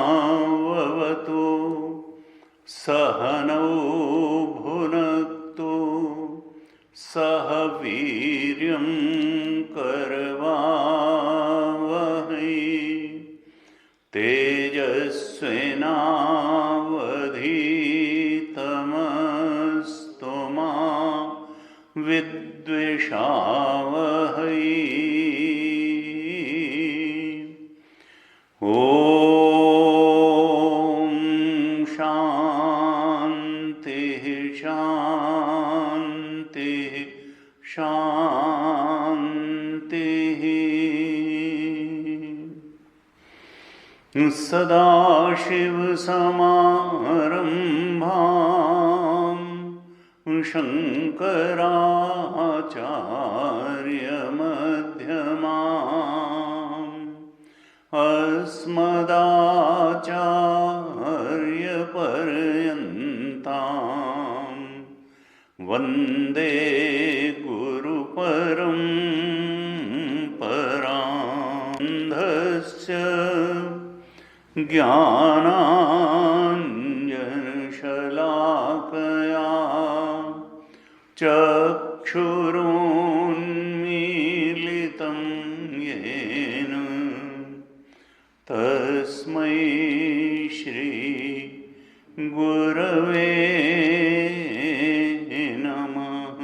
सहनावतु सहनौ भुनक्तु सह वीर्यं करवावहै तेजस्विनावधीतमस्तु मा विद्विषावहै। ओम शांति शांति शांति। सदाशिवसमारम्भां शङ्कराचार्यमध्यमाम् अस्मदाचार्यपर्यन्तां वन्दे गुरुपरम्परान्धस्य ज्ञानाञ्जनशलाकया चक्षुरुन्मीलितं येन तस्मै श्री गुरवे नमः।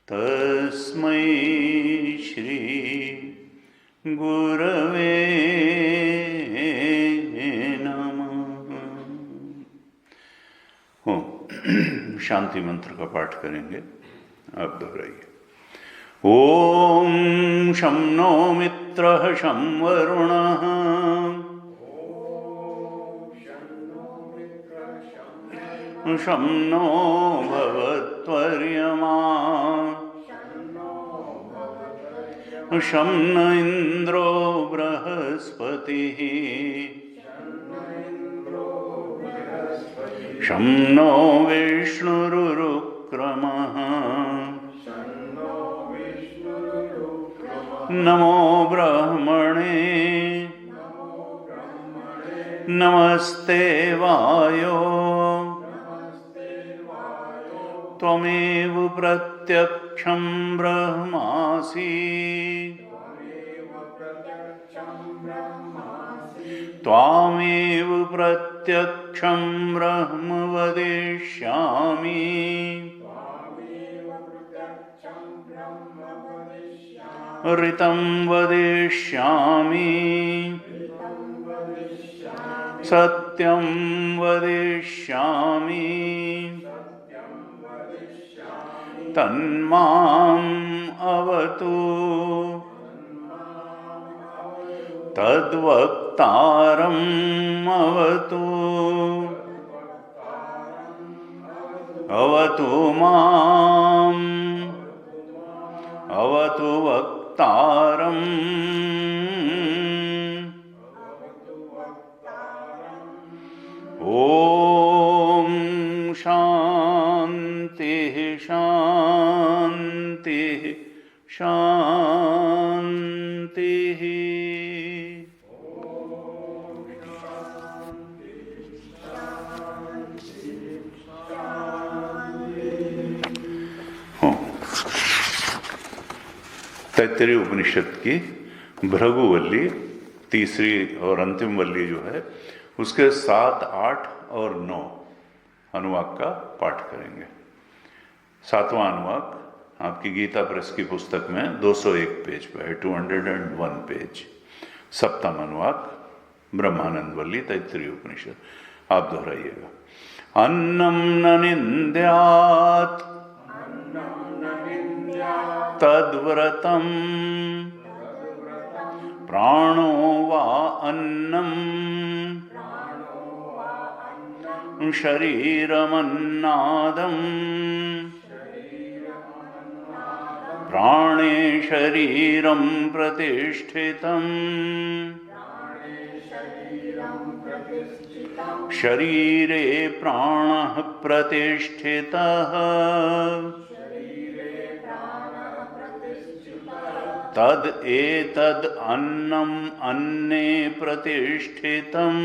तस्मै श्री गुरवे नमः। हो शांति मंत्र का पाठ करेंगे, आप दोहराइए। ओम शं नो मित्रः शं वरुणः शं नो भवत्वर्यमा शं न इन्द्रो बृहस्पतिः शं नो विष्णुरुक्रमः नमो ब्रह्मणे नमस्ते वायो त्वमेव प्रत्यक्षं ब्रह्मासि त्वामेव प्रत्यक्षं ब्रह्म वदिष्यामि ऋतं वदिष्यामि सत्यं वदिष्यामि तन्माम् अवतु तद्वक्तारम् अवतु अवतु माम् अवतु वक्तारम् ओम शांति शांति शांति। तैत्तरीय उपनिषद की भृगुवल्ली तीसरी और अंतिम वल्ली जो है उसके 7, 8 और 9 अनुवाक का पाठ करेंगे। 7वां अनुवाक आपकी गीता प्रेस की पुस्तक में 201 पेज पे है, 201 पेज। सप्तम अनुवाक ब्रह्मानंद वल्ली तैत्तिरीय उपनिषद। आप दोहराइएगा। अन्नम न निंद्यात् तद्व्रतम प्राणो वा अन्नम शरीरमन्नादम् प्राणे शरीरं प्रतिष्ठितम् शरीरे प्राणः प्रतिष्ठितः तद एतद् अन्नम् अन्ने प्रतिष्ठितम्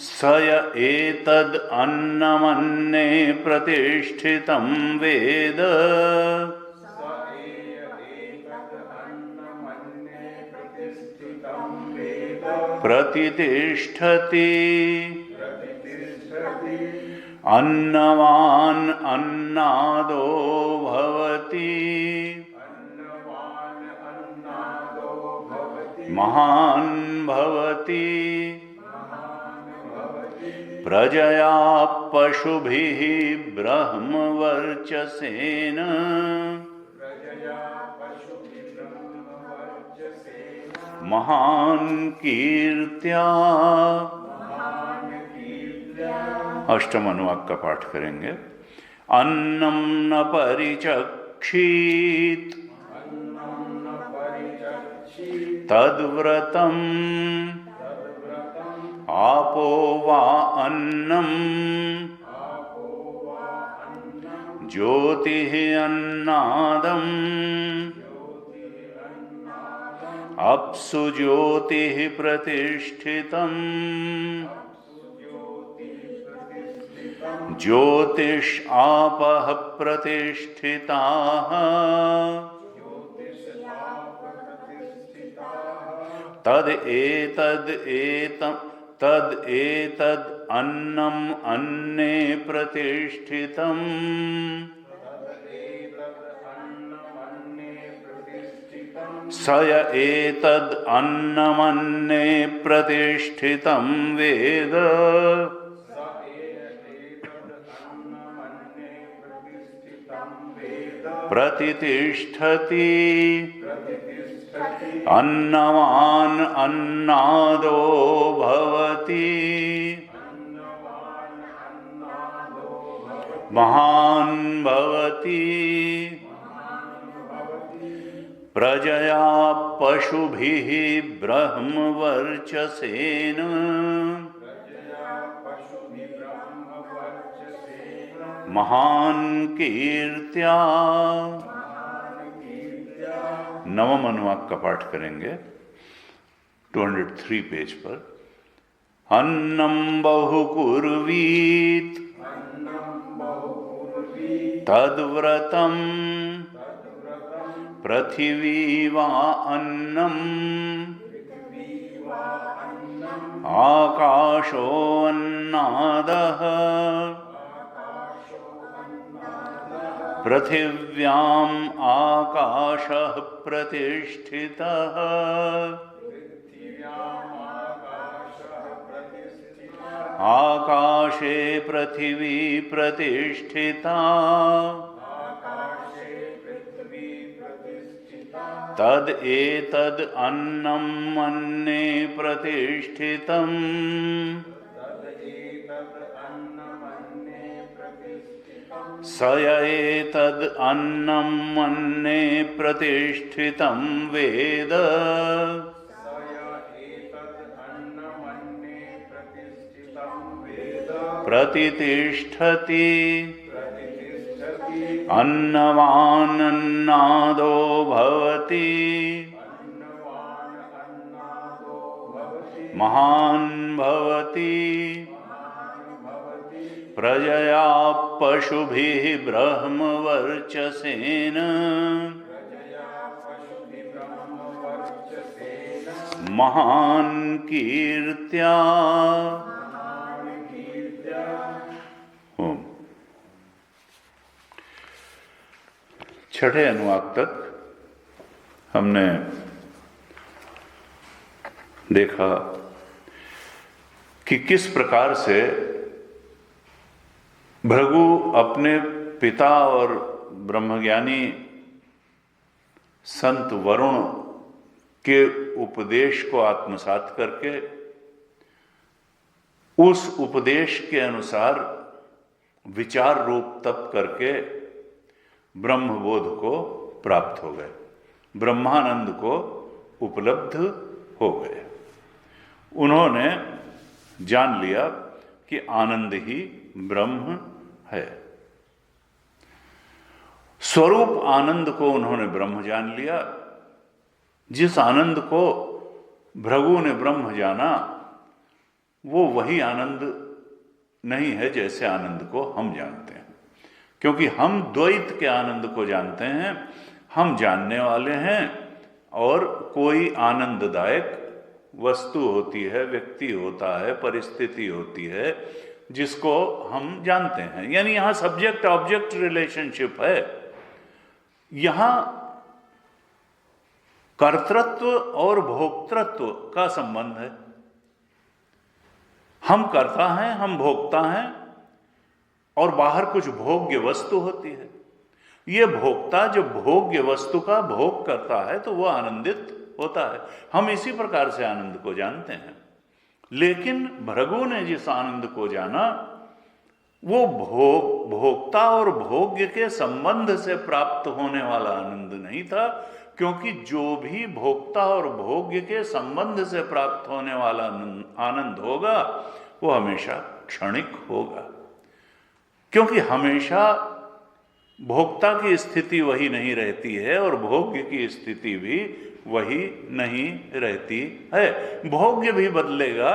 स य एतद् अन्नमन्ने प्रतिष्ठितं वेद प्रतितिष्ठति अन्नवान् अन्नादो भवति महान् भवति प्रजया पशुभिः ब्रह्मवर्चसेन महान् कीर्त्या। अष्टम अनुवाक का पाठ करेंगे। अन्नम न परिचक्षीत तद्व्रतम् आपो वा अन्नम ज्योतिः अन्नादम् अप्सु ज्योतिः प्रतिष्ठितम् ज्योतिष आपः प्रतिष्ठिताः तद एतद् अन्नम् अन्ने प्रतिष्ठितम् स य एतद् अन्नमन्ने प्रतिष्ठितं वेद प्रतितिष्ठति अन्नवान् अन्नादो भवति महान् भवति प्रजया पशुभिः ब्रह्मवर्चसेन महान् कीर्त्या। नवम अनुवाक का पाठ करेंगे 203 पेज पर। अन्नम बहुकुर्वीत तद्व्रतम् पृथिवी वा अन्नम् आकाशो अन्नादः पृथिव्याम् आकाशः प्रतिष्ठितः आकाशे पृथिवी प्रतिष्ठिता तद एतद् अन्नम् अन्ने प्रतिष्ठितम् स य एतद् अन्नम् अन्ने प्रतिष्ठितं वेद प्रतितिष्ठति अन्नवान् अन्नादो भवति महान् भवति प्रजया पशुभिः ब्रह्मवर्चसेन महान् कीर्त्या। छठे अनुवाक तक हमने देखा कि किस प्रकार से भृगु अपने पिता और ब्रह्मज्ञानी संत वरुण के उपदेश को आत्मसात करके उस उपदेश के अनुसार विचार रूप तप करके ब्रह्मबोध को प्राप्त हो गए, ब्रह्मानंद को उपलब्ध हो गए। उन्होंने जान लिया कि आनंद ही ब्रह्म है। स्वरूप आनंद को उन्होंने ब्रह्म जान लिया। जिस आनंद को भृगु ने ब्रह्म जाना वो वही आनंद नहीं है जैसे आनंद को हम जानते हैं, क्योंकि हम द्वैत के आनंद को जानते हैं। हम जानने वाले हैं और कोई आनंददायक वस्तु होती है, व्यक्ति होता है, परिस्थिति होती है जिसको हम जानते हैं। यानी यहां सब्जेक्ट ऑब्जेक्ट रिलेशनशिप है, यहां कर्तृत्व और भोक्तृत्व का संबंध है। हम कर्ता हैं, हम भोक्ता हैं और बाहर कुछ भोग्य वस्तु होती है। यह भोक्ता जब भोग्य वस्तु का भोग करता है तो वह आनंदित होता है। हम इसी प्रकार से आनंद को जानते हैं। लेकिन भृगु ने जिस आनंद को जाना वो भोक्ता और भोग्य के संबंध से प्राप्त होने वाला आनंद नहीं था, क्योंकि जो भी भोक्ता और भोग्य के संबंध से प्राप्त होने वाला आनंद होगा वो हमेशा क्षणिक होगा, क्योंकि हमेशा भोक्ता की स्थिति वही नहीं रहती है और भोग्य की स्थिति भी वही नहीं रहती है। भोग्य भी बदलेगा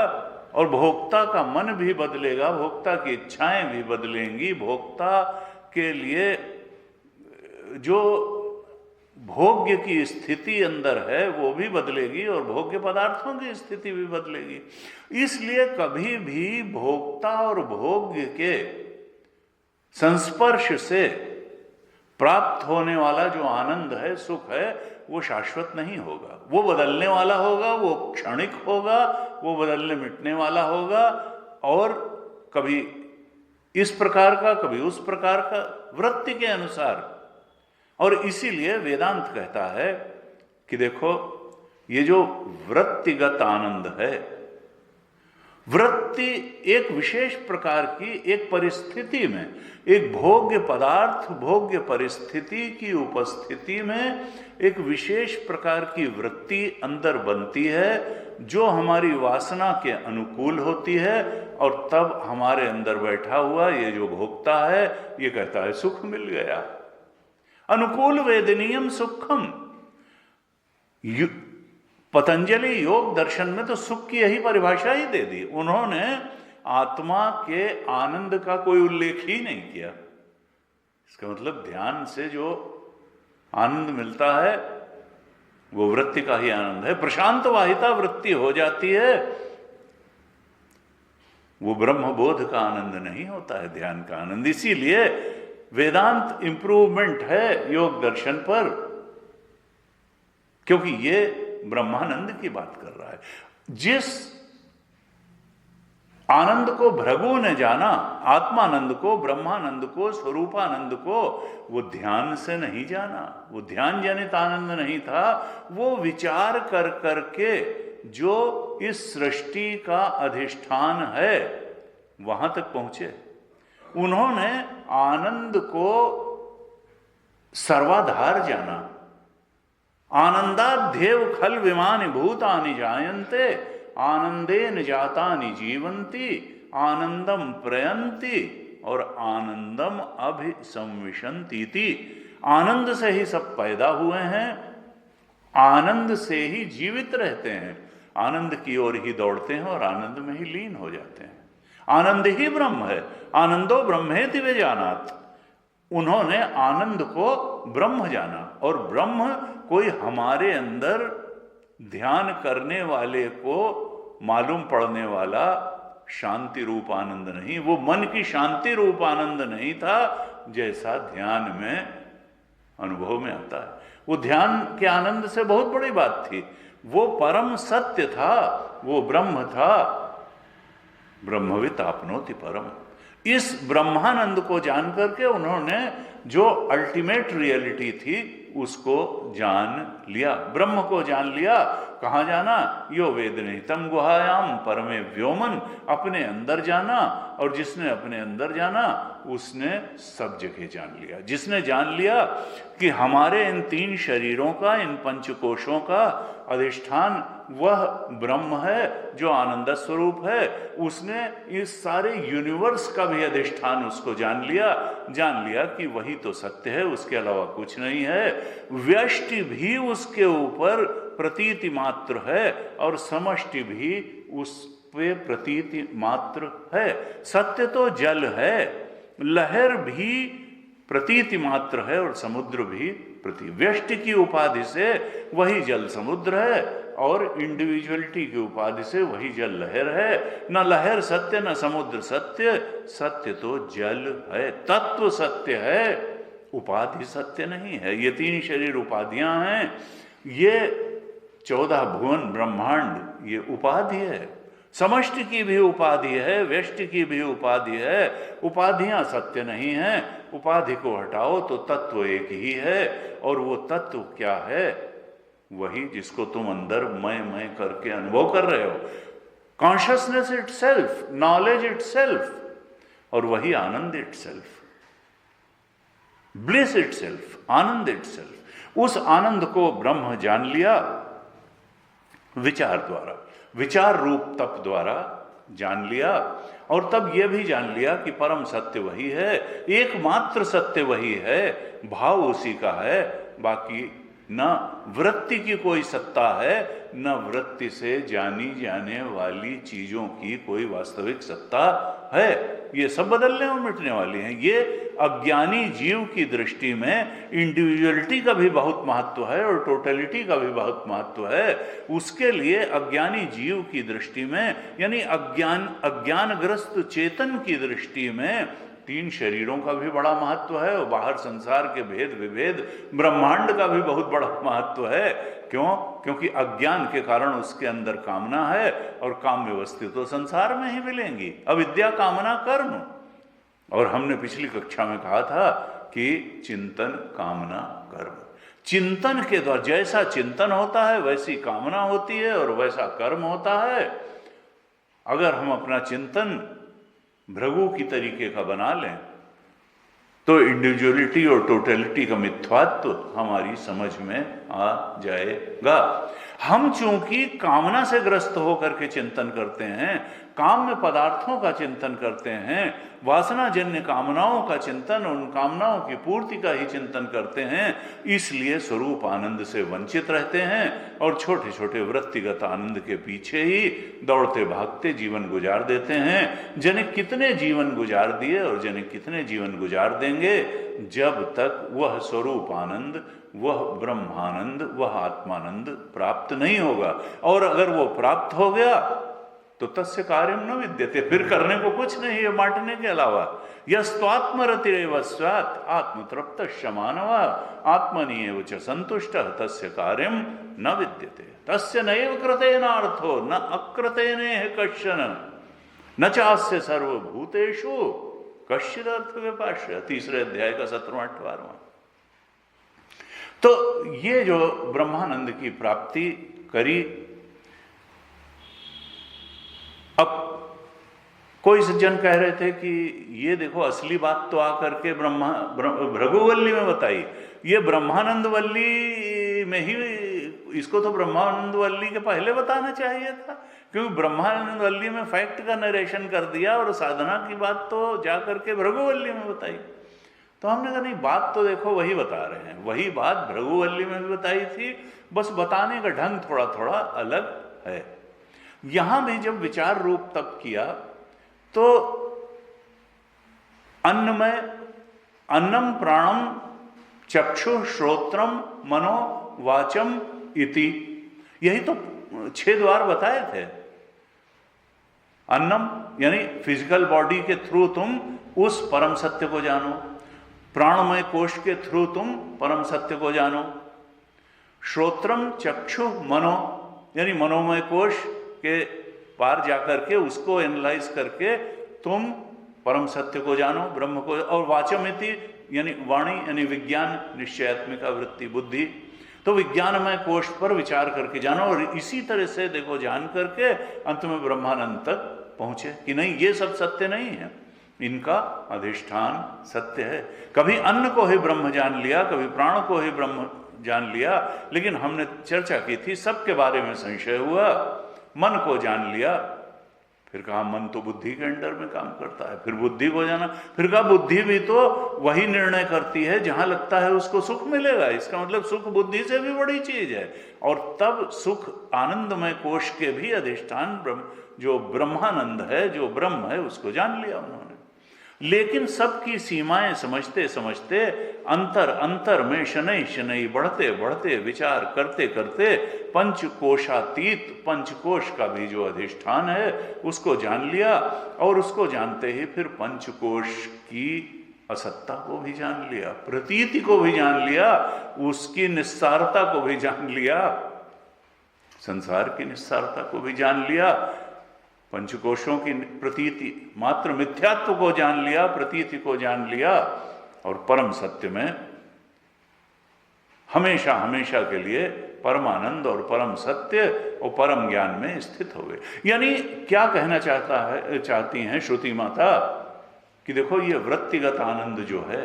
और भोक्ता का मन भी बदलेगा, भोक्ता की इच्छाएं भी बदलेंगी, भोक्ता के लिए जो भोग्य की स्थिति अंदर है वो भी बदलेगी और भोग्य पदार्थों की स्थिति भी बदलेगी। इसलिए कभी भी भोक्ता और भोग्य के संस्पर्श से प्राप्त होने वाला जो आनंद है, सुख है, वो शाश्वत नहीं होगा। वो बदलने वाला होगा, वो क्षणिक होगा, वो बदलने मिटने वाला होगा और कभी इस प्रकार का कभी उस प्रकार का, वृत्ति के अनुसार। और इसीलिए वेदांत कहता है कि देखो ये जो वृत्तिगत आनंद है, वृत्ति एक विशेष प्रकार की एक परिस्थिति में, एक भोग्य पदार्थ भोग्य परिस्थिति की उपस्थिति में एक विशेष प्रकार की वृत्ति अंदर बनती है जो हमारी वासना के अनुकूल होती है, और तब हमारे अंदर बैठा हुआ ये जो भोक्ता है ये कहता है सुख मिल गया। अनुकूल वेदनीयम सुखम। पतंजलि योग दर्शन में तो सुख की यही परिभाषा ही दे दी। उन्होंने आत्मा के आनंद का कोई उल्लेख ही नहीं किया। इसका मतलब ध्यान से जो आनंद मिलता है वो वृत्ति का ही आनंद है। प्रशांत वाहिता वृत्ति हो जाती है, वो ब्रह्मबोध का आनंद नहीं होता है, ध्यान का आनंद। इसीलिए वेदांत इंप्रूवमेंट है योग दर्शन पर, क्योंकि ये ब्रह्मानंद की बात कर रहा है। जिस आनंद को भृगु ने जाना, आत्मानंद को, ब्रह्मानंद को, स्वरूपानंद को, वो ध्यान से नहीं जाना, वो ध्यान जनित आनंद नहीं था। वो विचार कर करके जो इस सृष्टि का अधिष्ठान है वहां तक पहुंचे। उन्होंने आनंद को सर्वाधार जाना। आनंदाध्येव खल विमानि भूतानि जायन्ते आनंदेन जातानि जीवन्ति आनंदम प्रयन्ति और आनंदम अभिसंविशन्ति। आनंद से ही सब पैदा हुए हैं, आनंद से ही जीवित रहते हैं, आनंद की ओर ही दौड़ते हैं और आनंद में ही लीन हो जाते हैं। आनंद ही ब्रह्म है। आनंदो ब्रह्मेति विजानात्। उन्होंने आनंद को ब्रह्म जाना, और ब्रह्म कोई हमारे अंदर ध्यान करने वाले को मालूम पड़ने वाला शांति रूप आनंद नहीं, वो मन की शांति रूप आनंद नहीं था जैसा ध्यान में अनुभव में आता है। वो ध्यान के आनंद से बहुत बड़ी बात थी। वो परम सत्य था, वो ब्रह्म था। ब्रह्मवित आपनोति परम। इस ब्रह्मानंद को जान करके उन्होंने जो अल्टीमेट रियलिटी थी उसको जान लिया, ब्रह्म को जान लिया। कहाँ जाना? यो वेद निहितम गुहायाम परमे व्योमन, अपने अंदर जाना। और जिसने अपने अंदर जाना उसने सब जगह जान लिया। जिसने जान लिया कि हमारे इन 3 शरीरों का, इन पंचकोशों का अधिष्ठान वह ब्रह्म है जो आनंद स्वरूप है, उसने इस सारे यूनिवर्स का भी अधिष्ठान उसको जान लिया कि वही तो सत्य है, उसके अलावा कुछ नहीं है। व्यष्टि भी उसके ऊपर प्रतीति मात्र है और समष्टि भी उस पे प्रतीति मात्र है। सत्य तो जल है, लहर भी प्रतीति मात्र है और समुद्र भी व्यष्टि की उपाधि से वही जल समुद्र है और इंडिविजुअलिटी की उपाधि से वही जल लहर है। न लहर सत्य न समुद्र सत्य, सत्य तो जल है, तत्व सत्य है, उपाधि सत्य नहीं है। ये 3 शरीर उपाधियां हैं, ये 14 भुवन ब्रह्मांड ये उपाधि है। समष्टि की भी उपाधि है, व्यष्टि की भी उपाधि है। उपाधियां सत्य नहीं है। उपाधि को हटाओ तो तत्व एक ही है। और वो तत्व क्या है? वही जिसको तुम अंदर मैं करके अनुभव कर रहे हो, कॉन्शियसनेस इटसेल्फ, नॉलेज इटसेल्फ, और वही आनंद इटसेल्फ, ब्लिस इटसेल्फ, आनंद इटसेल्फ। उस आनंद को ब्रह्म जान लिया विचार द्वारा, विचार रूप तप द्वारा जान लिया। और तब यह भी जान लिया कि परम सत्य वही है, एकमात्र सत्य वही है, भाव उसी का है। बाकी न वृत्ति की कोई सत्ता है, न वृत्ति से जानी जाने वाली चीजों की कोई वास्तविक सत्ता है। ये सब बदलने और मिटने वाली हैं। ये अज्ञानी जीव की दृष्टि में इंडिविजुअलिटी का भी बहुत महत्व है और टोटलिटी का भी बहुत महत्व है। उसके लिए अज्ञानी जीव की दृष्टि में, यानी अज्ञानग्रस्त चेतन की दृष्टि में 3 शरीरों का भी बड़ा महत्व है और बाहर संसार के भेद विभेद ब्रह्मांड का भी बहुत बड़ा महत्व है। क्यों? क्योंकि अज्ञान के कारण उसके अंदर कामना है और काम्य वस्तु तो संसार में ही मिलेंगी। अविद्या, कामना, कर्म। और हमने पिछली कक्षा में कहा था कि चिंतन, कामना, कर्म। चिंतन के द्वारा जैसा चिंतन होता है वैसी कामना होती है और वैसा कर्म होता है। अगर हम अपना चिंतन भृगु की तरीके का बना लें तो इंडिविजुअलिटी और टोटलिटी का मिथ्यात्व हमारी समझ में आ जाएगा। हम चूंकि कामना से ग्रस्त होकर के चिंतन करते हैं, काम में पदार्थों का चिंतन करते हैं, वासना जन्य कामनाओं का चिंतन, उन कामनाओं की पूर्ति का ही चिंतन करते हैं, इसलिए स्वरूप आनंद से वंचित रहते हैं और छोटे छोटे वृत्तिगत आनंद के पीछे ही दौड़ते भागते जीवन गुजार देते हैं। जने कितने जीवन गुजार दिए और जने कितने जीवन गुजार देंगे, जब तक वह स्वरूप आनंद, वह ब्रह्मानंद, वह आत्मानंद प्राप्त नहीं होगा। और अगर वो प्राप्त हो गया तो तस्य कार्यम न विद्यते, फिर करने को कुछ नहीं है बांटने के अलावा। यस्त्वात्मरतिरेव स्यात् आत्मतृप्तश्च मानवः आत्मन्येव च संतुष्टः तस्य कार्यम न विद्यते तस्य नैव कृतेनार्थो न अकृतेनेह कश्चन न चास्य सर्वभूतेषु कश्चित् अर्थ विपाश्य। 3 अध्याय का 17वां। तो ये जो ब्रह्मानंद की प्राप्ति करी, अब कोई सज्जन कह रहे थे कि ये देखो असली बात तो आकर के भृगुवल्ली में बताई, ये ब्रह्मानंद वल्ली में ही, इसको तो ब्रह्मानंद वल्ली के पहले बताना चाहिए था, क्योंकि ब्रह्मानंद वल्ली में फैक्ट का नरेशन कर दिया और साधना की बात तो जाकर के भृगुवल्ली में बताई। तो हमने कहा नहीं, बात तो देखो वही बता रहे हैं, वही बात भृगुवल्ली में भी बताई थी, बस बताने का ढंग थोड़ा थोड़ा अलग है। यहां भी जब विचार रूप तप किया तो अन्नमय, अन्नम प्राणम चक्षु श्रोत्रम मनो वाचम इति, यही तो 6 द्वार बताए थे। अन्नम यानी फिजिकल बॉडी के थ्रू तुम उस परम सत्य को जानो, प्राणमय कोश के थ्रू तुम परम सत्य को जानो। श्रोत्रम चक्षु मनो, यानी मनोमय कोश के पार जाकर के उसको एनालाइज करके तुम परम सत्य को जानो, ब्रह्म को। और वाचमिति यानी वाणी, यानी विज्ञान, निश्चयात्मिका वृत्ति बुद्धि, तो विज्ञानमय कोश पर विचार करके जानो। और इसी तरह से देखो जान करके अंत में ब्रह्मानंद तक पहुंचे कि नहीं ये सब सत्य नहीं है, इनका अधिष्ठान सत्य है। कभी अन्न को ही ब्रह्म जान लिया, कभी प्राण को ही ब्रह्म जान लिया, लेकिन हमने चर्चा की थी सबके बारे में संशय हुआ। मन को जान लिया, फिर कहा मन तो बुद्धि के अंडर में काम करता है, फिर बुद्धि को जाना, फिर कहा बुद्धि भी तो वही निर्णय करती है जहां लगता है उसको सुख मिलेगा। इसका मतलब सुख बुद्धि से भी बड़ी चीज है। और तब सुख आनंदमय कोश के भी अधिष्ठान ब्रह्म, जो ब्रह्मानंद है, जो ब्रह्म है, उसको जान लिया उन्होंने। लेकिन सबकी सीमाएं समझते समझते अंतर अंतर में शनै शनै बढ़ते बढ़ते विचार करते करते पंचकोशातीत, पंचकोश का भी जो अधिष्ठान है उसको जान लिया। और उसको जानते ही फिर पंचकोश की असत्ता को भी जान लिया, प्रतीति को भी जान लिया, उसकी निस्सारता को भी जान लिया, संसार की निस्सारता को भी जान लिया, पंचकोशों की प्रतीति मात्र मिथ्यात्व को जान लिया, प्रतीति को जान लिया, और परम सत्य में हमेशा हमेशा के लिए परमानंद और परम सत्य और परम ज्ञान में स्थित हो गए। यानी क्या कहना चाहती हैं श्रुति माता कि देखो ये वृत्तिगत आनंद जो है,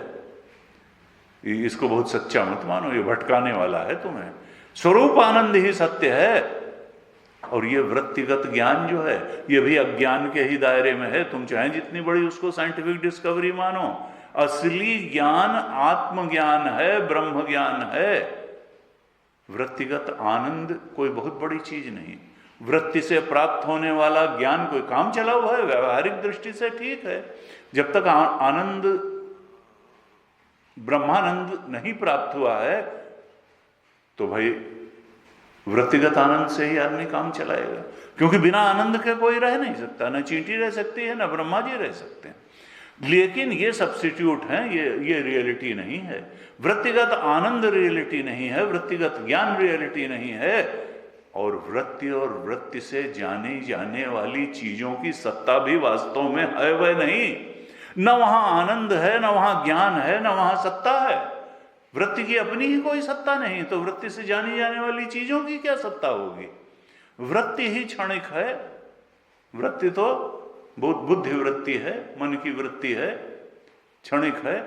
इसको बहुत सच्चा मत मानो, ये भटकाने वाला है तुम्हें। स्वरूप आनंद ही सत्य है, और ये वृत्तिगत ज्ञान जो है ये भी अज्ञान के ही दायरे में है। तुम चाहे जितनी बड़ी उसको साइंटिफिक डिस्कवरी मानो, असली ज्ञान आत्मज्ञान है, ब्रह्म ज्ञान है। वृत्तिगत आनंद कोई बहुत बड़ी चीज नहीं। वृत्ति से प्राप्त होने वाला ज्ञान कोई काम चला हुआ है, व्यवहारिक दृष्टि से ठीक है। जब तक आनंद, ब्रह्मानंद नहीं प्राप्त हुआ है तो भाई वृत्तिगत आनंद से ही आदमी काम चलाएगा, क्योंकि बिना आनंद के कोई रह नहीं सकता, न चींटी रह सकती है, न ब्रह्मा जी रह सकते हैं। लेकिन ये सब्स्टिट्यूट हैं, ये रियलिटी नहीं है। वृत्तिगत आनंद रियलिटी नहीं है, वृत्तिगत ज्ञान रियलिटी नहीं है। और वृत्ति और वृत्ति से जानी जाने वाली चीजों की सत्ता भी वास्तव में है वह नहीं। न वहां आनंद है, न वहां ज्ञान है, न वहां सत्ता है। वृत्ति की अपनी ही कोई सत्ता नहीं, तो वृत्ति से जानी जाने वाली चीजों की क्या सत्ता होगी। वृत्ति ही क्षणिक है। वृत्ति तो बुद्धि वृत्ति है, मन की वृत्ति है, क्षणिक है।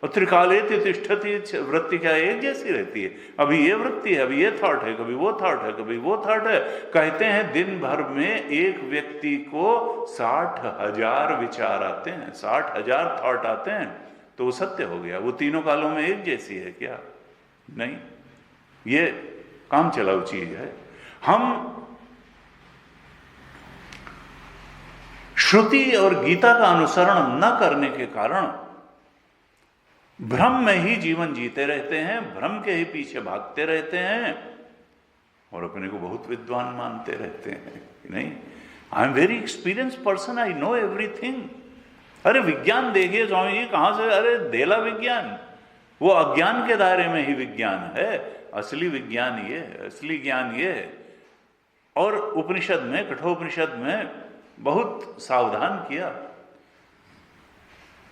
और त्रिकाले तिष्ठति, वृत्ति क्या एक जैसी रहती है। अभी ये वृत्ति है, अभी ये थॉट है, कभी वो थॉट है, कभी वो थॉट है। कहते हैं दिन भर में एक व्यक्ति को 60,000 विचार आते हैं, 60,000 थॉट आते हैं, तो वो सत्य हो गया। वो तीनों कालों में एक जैसी है क्या? नहीं, ये काम चलाऊ चीज है। हम श्रुति और गीता का अनुसरण न करने के कारण भ्रम में ही जीवन जीते रहते हैं, भ्रम के ही पीछे भागते रहते हैं, और अपने को बहुत विद्वान मानते रहते हैं। नहीं, I am very experience person, I know everything. अरे विज्ञान देखिए स्वामी जी कहां से, अरे देला विज्ञान, वो अज्ञान के दायरे में ही विज्ञान है। असली विज्ञान ये है, असली ज्ञान ये है। और उपनिषद में, कठोपनिषद में बहुत सावधान किया।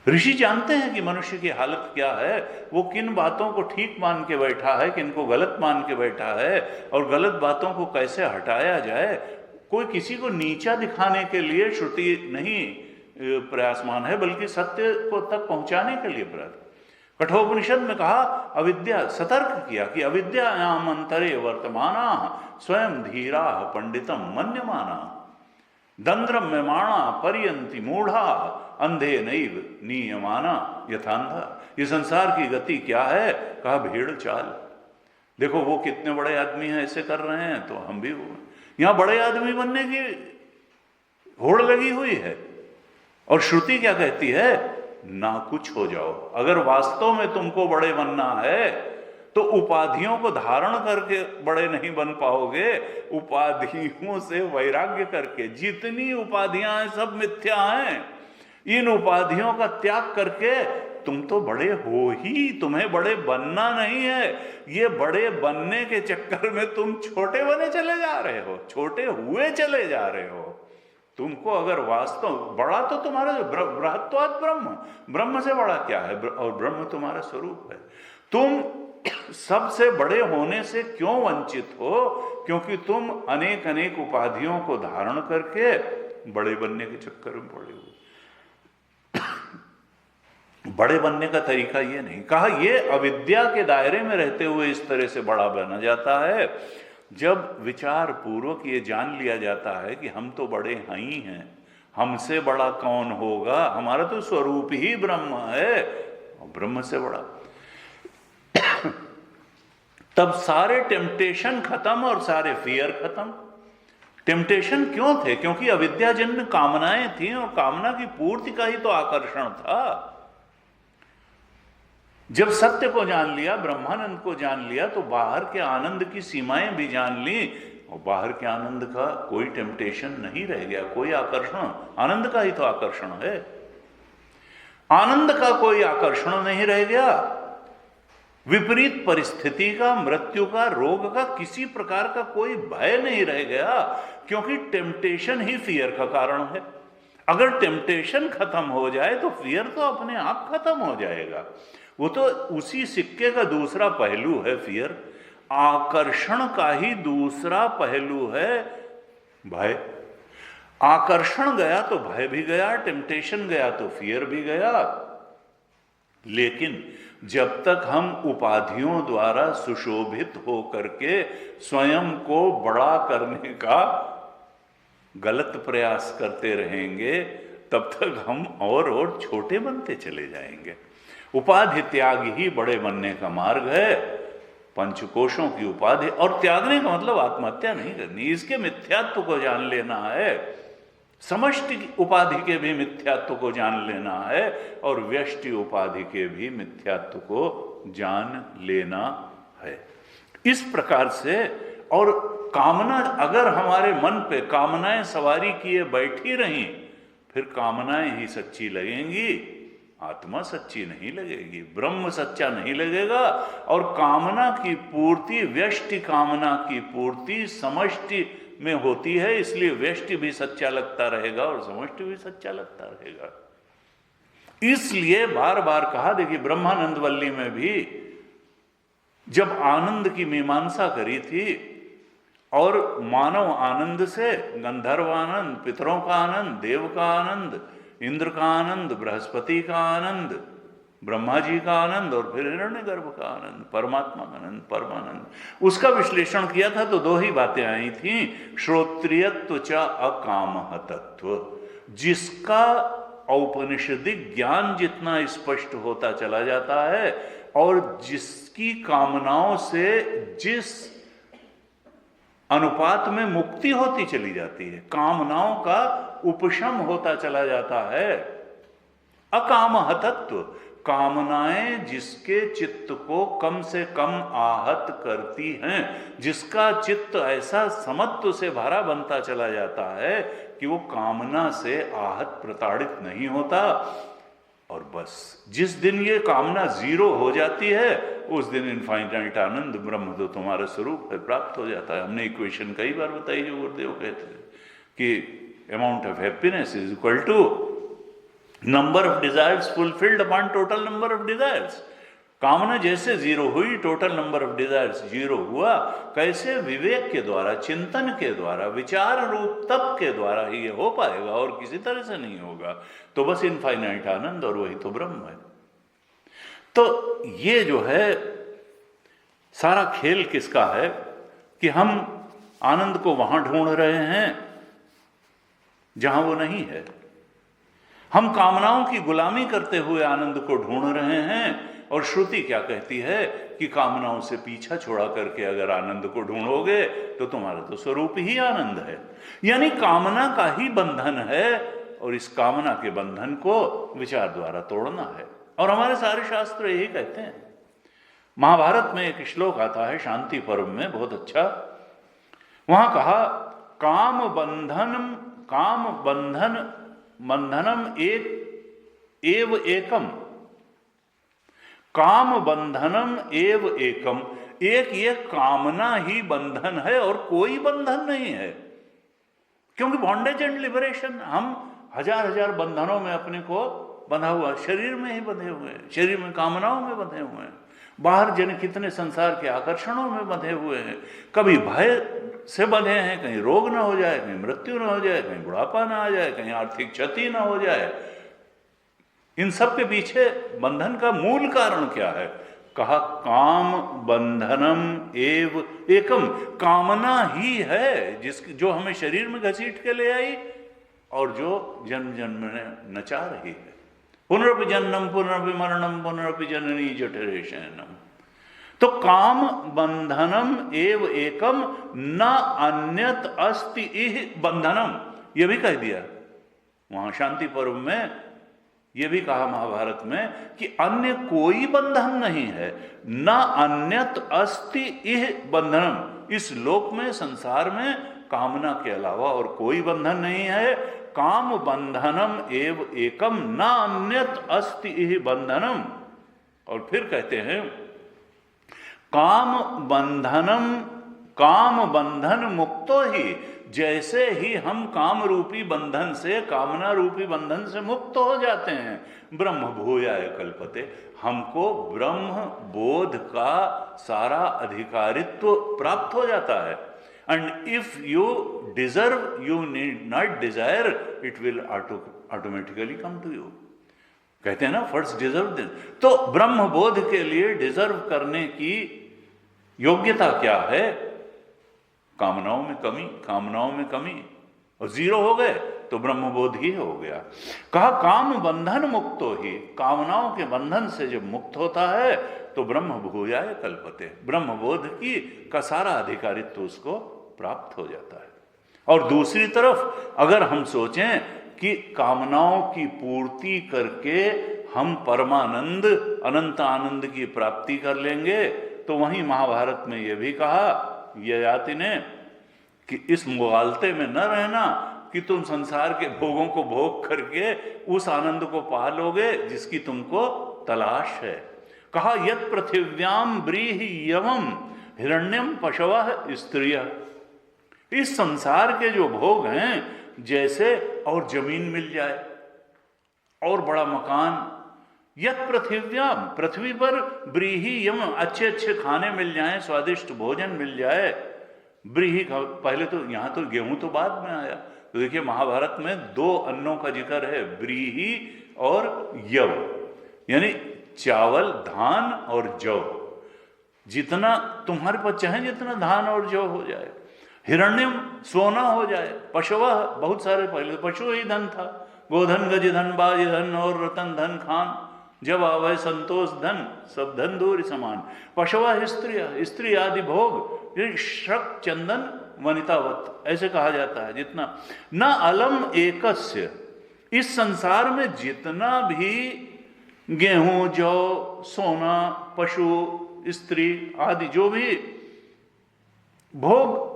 ऋषि जानते हैं कि मनुष्य की हालत क्या है, वो किन बातों को ठीक मान के बैठा है, किन को गलत मान के बैठा है, और गलत बातों को कैसे हटाया जाए। कोई किसी को नीचा दिखाने के लिए श्रुति नहीं प्रयासमान है, बल्कि सत्य को तक पहुंचाने के लिए प्रयास। कठोपनिषद में कहा, अविद्या, सतर्क किया कि अविद्यायाम अंतरे वर्तमाना स्वयं धीरा पंडितम मन्यमाना दंद्रम्यमाणा पर्यंति मूढ़ा अंधे नैव नियमाना यथांधा। ये संसार की गति क्या है? कहा भेड़ चाल। देखो वो कितने बड़े आदमी हैं, ऐसे कर रहे हैं, तो हम भी हो। यहां बड़े आदमी बनने की होड़ लगी हुई है। और श्रुति क्या कहती है? ना कुछ हो जाओ। अगर वास्तव में तुमको बड़े बनना है तो उपाधियों को धारण करके बड़े नहीं बन पाओगे, उपाधियों से वैराग्य करके। जितनी उपाधियां हैं सब मिथ्या हैं। इन उपाधियों का त्याग करके तुम तो बड़े हो ही, तुम्हें बड़े बनना नहीं है। ये बड़े बनने के चक्कर में तुम छोटे बने चले जा रहे हो, छोटे हुए चले जा रहे हो। तुमको अगर वास्तव बड़ा तो तुम्हारा बृहत्वात् ब्रह्म, ब्रह्म से बड़ा क्या है, और ब्रह्म तुम्हारा स्वरूप है। तुम सबसे बड़े होने से क्यों वंचित हो? क्योंकि तुम अनेक अनेक उपाधियों को धारण करके बड़े बनने के चक्कर में पड़े हो। बड़े बनने का तरीका ये नहीं कहा, ये अविद्या के दायरे में रहते हुए इस तरह से बड़ा बना जाता है। जब विचार पूर्वक ये जान लिया जाता है कि हम तो बड़े हैं ही हैं, हमसे बड़ा कौन होगा, हमारा तो स्वरूप ही ब्रह्म है, और ब्रह्म से बड़ा, तब सारे टेम्पटेशन खत्म और सारे फियर खत्म। टेम्पटेशन क्यों थे? क्योंकि अविद्याजन्य कामनाएं थी, और कामना की पूर्ति का ही तो आकर्षण था। जब सत्य को जान लिया, ब्रह्मानंद को जान लिया, तो बाहर के आनंद की सीमाएं भी जान ली, और बाहर के आनंद का कोई टेम्पटेशन नहीं रह गया, कोई आकर्षण, आनंद का ही तो आकर्षण है। आनंद का कोई आकर्षण नहीं रह गया। विपरीत परिस्थिति का, मृत्यु का, रोग का, किसी प्रकार का कोई भय नहीं रह गया, क्योंकि टेम्पटेशन ही फियर का कारण है। अगर टेम्पटेशन खत्म हो जाए तो फियर तो अपने आप खत्म हो जाएगा। वो तो उसी सिक्के का दूसरा पहलू है फियर। आकर्षण का ही दूसरा पहलू है भय। आकर्षण गया तो भय भी गया, टेम्पटेशन गया तो फियर भी गया। लेकिन जब तक हम उपाधियों द्वारा सुशोभित हो करके स्वयं को बड़ा करने का गलत प्रयास करते रहेंगे, तब तक हम और छोटे बनते चले जाएंगे। उपाधि त्याग ही बड़े बनने का मार्ग है। पंचकोशों की उपाधि, और त्यागने का मतलब आत्महत्या नहीं करनी, इसके मिथ्यात्व को जान लेना है, समष्टि उपाधि के भी मिथ्यात्व को जान लेना है, और व्यष्टि उपाधि के भी मिथ्यात्व को जान लेना है। इस प्रकार से, और कामना, अगर हमारे मन पे कामनाएं सवारी किए बैठी रहीं, फिर कामनाएं ही सच्ची लगेंगी, आत्मा सच्ची नहीं लगेगी, ब्रह्म सच्चा नहीं लगेगा। और कामना की पूर्ति, व्यष्टि कामना की पूर्ति समष्टि में होती है, इसलिए व्यष्टि भी सच्चा लगता रहेगा और समष्टि भी सच्चा लगता रहेगा। इसलिए बार बार कहा, देखिए ब्रह्मानंद वल्ली में भी जब आनंद की मीमांसा करी थी, और मानव आनंद से गंधर्व आनंद, पितरों का आनंद, देव का आनंद, इंद्र का आनंद, बृहस्पति का आनंद, ब्रह्मा जी का आनंद, और फिर हिरण्यगर्भ का आनंद, परमात्मा का आनंद, परमानंद, उसका विश्लेषण किया था तो दो ही बातें आई थी। श्रोत्रियत्व च अकामः तत्व, जिसका औपनिषदिक ज्ञान जितना स्पष्ट होता चला जाता है, और जिसकी कामनाओं से जिस अनुपात में मुक्ति होती चली जाती है, कामनाओं का उपशम होता चला जाता है। अकामः तत्व, कामनाएं जिसके चित्त को कम से कम आहत करती हैं, जिसका चित्त ऐसा समत्व से भरा बनता चला जाता है कि वो कामना से आहत प्रताड़ित नहीं होता। और बस जिस दिन ये कामना जीरो हो जाती है, उस दिन इनफाइनाइट आनंद, ब्रह्म तो तुम्हारा स्वरूप है, प्राप्त हो जाता है। हमने इक्वेशन कई बार बताई, जो गुरुदेव कहते थे कि amount of happiness is equal to number of desires fulfilled upon total number of desires. कामना जैसे जीरो हुई, total number of desires zero हुआ। कैसे? विवेक के द्वारा, चिंतन के द्वारा, विचार रूप तप के द्वारा ही ये हो पाएगा, और किसी तरह से नहीं होगा। तो बस इनफाइनाइट आनंद, और वही तो ब्रह्म है। तो ये जो है सारा खेल किसका है कि हम आनंद को वहां ढूंढ रहे हैं जहां वो नहीं है। हम कामनाओं की गुलामी करते हुए आनंद को ढूंढ रहे हैं, और श्रुति क्या कहती है कि कामनाओं से पीछा छोड़ा करके अगर आनंद को ढूंढोगे तो तुम्हारा तो स्वरूप ही आनंद है। यानी कामना का ही बंधन है, और इस कामना के बंधन को विचार द्वारा तोड़ना है। और हमारे सारे शास्त्र यही कहते हैं। महाभारत में एक श्लोक आता है शांति पर्व में, बहुत अच्छा। वहां कहा, काम बंधनम एक एव एकम काम बंधनम एव एकम, एक ये कामना ही बंधन है और कोई बंधन नहीं है। क्योंकि बॉन्डेज एंड लिबरेशन, हम हजार हजार बंधनों में अपने को बंधा हुआ, शरीर में ही बंधे हुए हैं, शरीर में कामनाओं में बंधे हुए हैं, बाहर जन कितने संसार के आकर्षणों में बंधे हुए हैं, कभी भय से बंधे हैं, कहीं रोग ना हो जाए, कहीं मृत्यु ना हो जाए, कहीं बुढ़ापा ना आ जाए, कहीं आर्थिक क्षति ना हो जाए। इन सब के पीछे बंधन का मूल कारण क्या है? कहा काम बंधनम एव एकम, कामना ही है जो हमें शरीर में घसीट के ले आई और जो जन्म जन्म में नचा रही है। पुनरपि जन्मम पुनरपि मरणम पुनरपि जननी जठरे शयनम। तो काम बंधनम एव एकम न अन्यत अस्ति इह बंधनम, यह भी कह दिया वहां शांति पर्व में, यह भी कहा महाभारत में कि अन्य कोई बंधन नहीं है। न अन्यत अस्ति इह बंधनम, इस लोक में संसार में कामना के अलावा और कोई बंधन नहीं है। काम बंधनम एव एकम न अन्यत अस्ति इह बंधनम। और फिर कहते हैं काम बंधन मुक्तो ही, जैसे ही हम काम रूपी बंधन से, कामना रूपी बंधन से मुक्त हो जाते हैं, ब्रह्म भूयाय कल्पते, हमको ब्रह्म बोध का सारा अधिकारित्व प्राप्त हो जाता है। And if you deserve, you need not desire, it will automatically come to you. कहते हैं ना, फर्स्ट डिजर्व दिस। तो ब्रह्म बोध के लिए डिजर्व करने की योग्यता क्या है? कामनाओं में कमी, कामनाओं में कमी, और जीरो हो गए तो ब्रह्मबोध ही हो गया। कहा काम बंधन मुक्तो ही, कामनाओं के बंधन से जब मुक्त होता है तो ब्रह्म भूयाय कल्पते, ब्रह्मबोध की का सारा अधिकारित्व उसको प्राप्त हो जाता है। और दूसरी तरफ अगर हम सोचें कि कामनाओं की पूर्ति करके हम परमानंद, अनंत आनंद की प्राप्ति कर लेंगे, तो वहीं महाभारत में यह भी कहा ययाति ने कि इस मुगालते में न रहना कि तुम संसार के भोगों को भोग करके उस आनंद को पा लोगे जिसकी तुमको तलाश है। कहा यत पृथिव्याम ब्रीहि यवम हिरण्यम पशवः स्त्रियः, इस संसार के जो भोग हैं, जैसे और जमीन मिल जाए और बड़ा मकान, यत पृथिव्याम, पृथ्वी पर ब्रीहि यम, अच्छे अच्छे खाने मिल जाएं, स्वादिष्ट भोजन मिल जाए। ब्रीहि का पहले तो यहां तो गेहूं तो बाद में आया, तो देखिए महाभारत में दो अन्नों का जिक्र है, ब्रीहि और यव, यानी चावल, धान और जौ। जितना तुम्हारे पास चाहे जितना धान और जौ हो जाए, हिरण्यम सोना हो जाए, पशवः बहुत सारे, पहले पशु ही धन था, गोधन गजधन बाजधन और रतन धन खान, जब आवे संतोष धन सब धन दूर समान। पशवः स्त्रिय, स्त्री आदि भोग, श्रक चंदन वनितावत, ऐसे कहा जाता है। जितना न अलम एकस्य, इस संसार में जितना भी गेहूं, जौ, सोना, पशु, स्त्री आदि जो भी भोग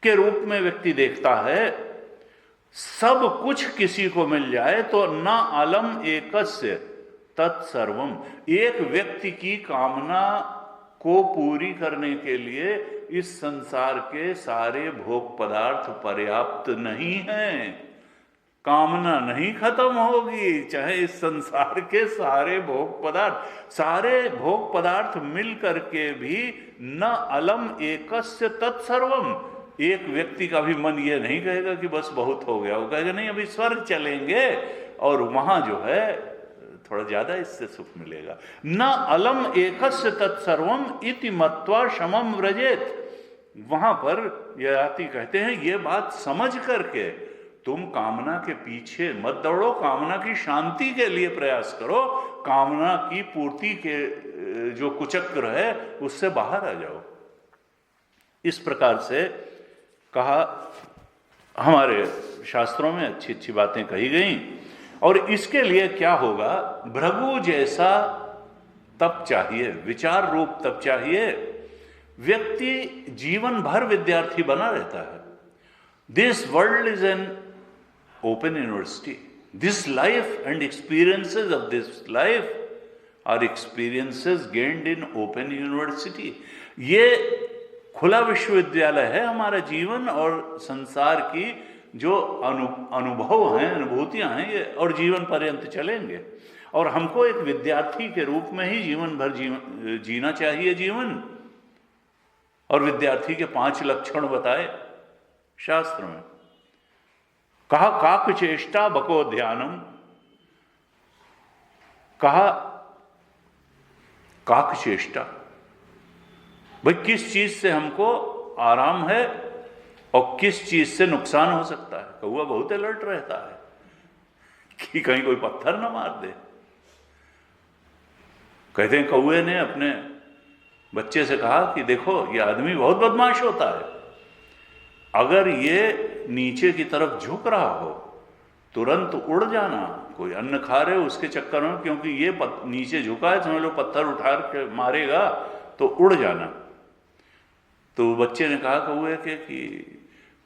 के रूप में व्यक्ति देखता है, सब कुछ किसी को मिल जाए तो न अलम एकस्य तत्सर्वम, एक व्यक्ति की कामना को पूरी करने के लिए इस संसार के सारे भोग पदार्थ पर्याप्त नहीं हैं। कामना नहीं खत्म होगी, चाहे इस संसार के सारे भोग पदार्थ मिल करके भी न अलम एकस्य तत्सर्वम, एक व्यक्ति का भी मन ये नहीं कहेगा कि बस बहुत हो गया, वो कहेगा नहीं अभी स्वर्ग चलेंगे और वहां जो है थोड़ा ज्यादा इससे सुख मिलेगा। न अलम एकस्य तत्सर्वम इति मत्वा शमम व्रजेत, वहां पर ययाति कहते हैं ये बात समझ करके तुम कामना के पीछे मत दौड़ो, कामना की शांति के लिए प्रयास करो, कामना की पूर्ति के जो कुचक्र है उससे बाहर आ जाओ। इस प्रकार से कहा, हमारे शास्त्रों में अच्छी अच्छी बातें कही गई। और इसके लिए क्या होगा, भृगु जैसा तप चाहिए, विचार रूप तप चाहिए। व्यक्ति जीवन भर विद्यार्थी बना रहता है। This world is an open university, this life and experiences of this life are experiences gained in open university. ये खुला विश्वविद्यालय है हमारा जीवन और संसार की जो अनुभव हैं, अनुभूतियां हैं, ये और जीवन पर्यंत चलेंगे। और हमको एक विद्यार्थी के रूप में ही जीवन भर जीना चाहिए जीवन। और विद्यार्थी के 5 लक्षण बताए शास्त्र में। कहा काक चेष्टा बको ध्यानम, कहा काक चेष्टा, भाई किस चीज से हमको आराम है और किस चीज से नुकसान हो सकता है। कौआ बहुत अलर्ट रहता है कि कहीं कोई पत्थर ना मार दे। कहते हैं कौए ने अपने बच्चे से कहा कि देखो ये आदमी बहुत बदमाश होता है, अगर ये नीचे की तरफ झुक रहा हो तुरंत उड़ जाना, कोई अन्न खा रहे हो उसके चक्कर में, क्योंकि ये नीचे झुका है, समझ लो पत्थर उठा के मारेगा तो उड़ जाना। तो बच्चे ने कहा कौए के कि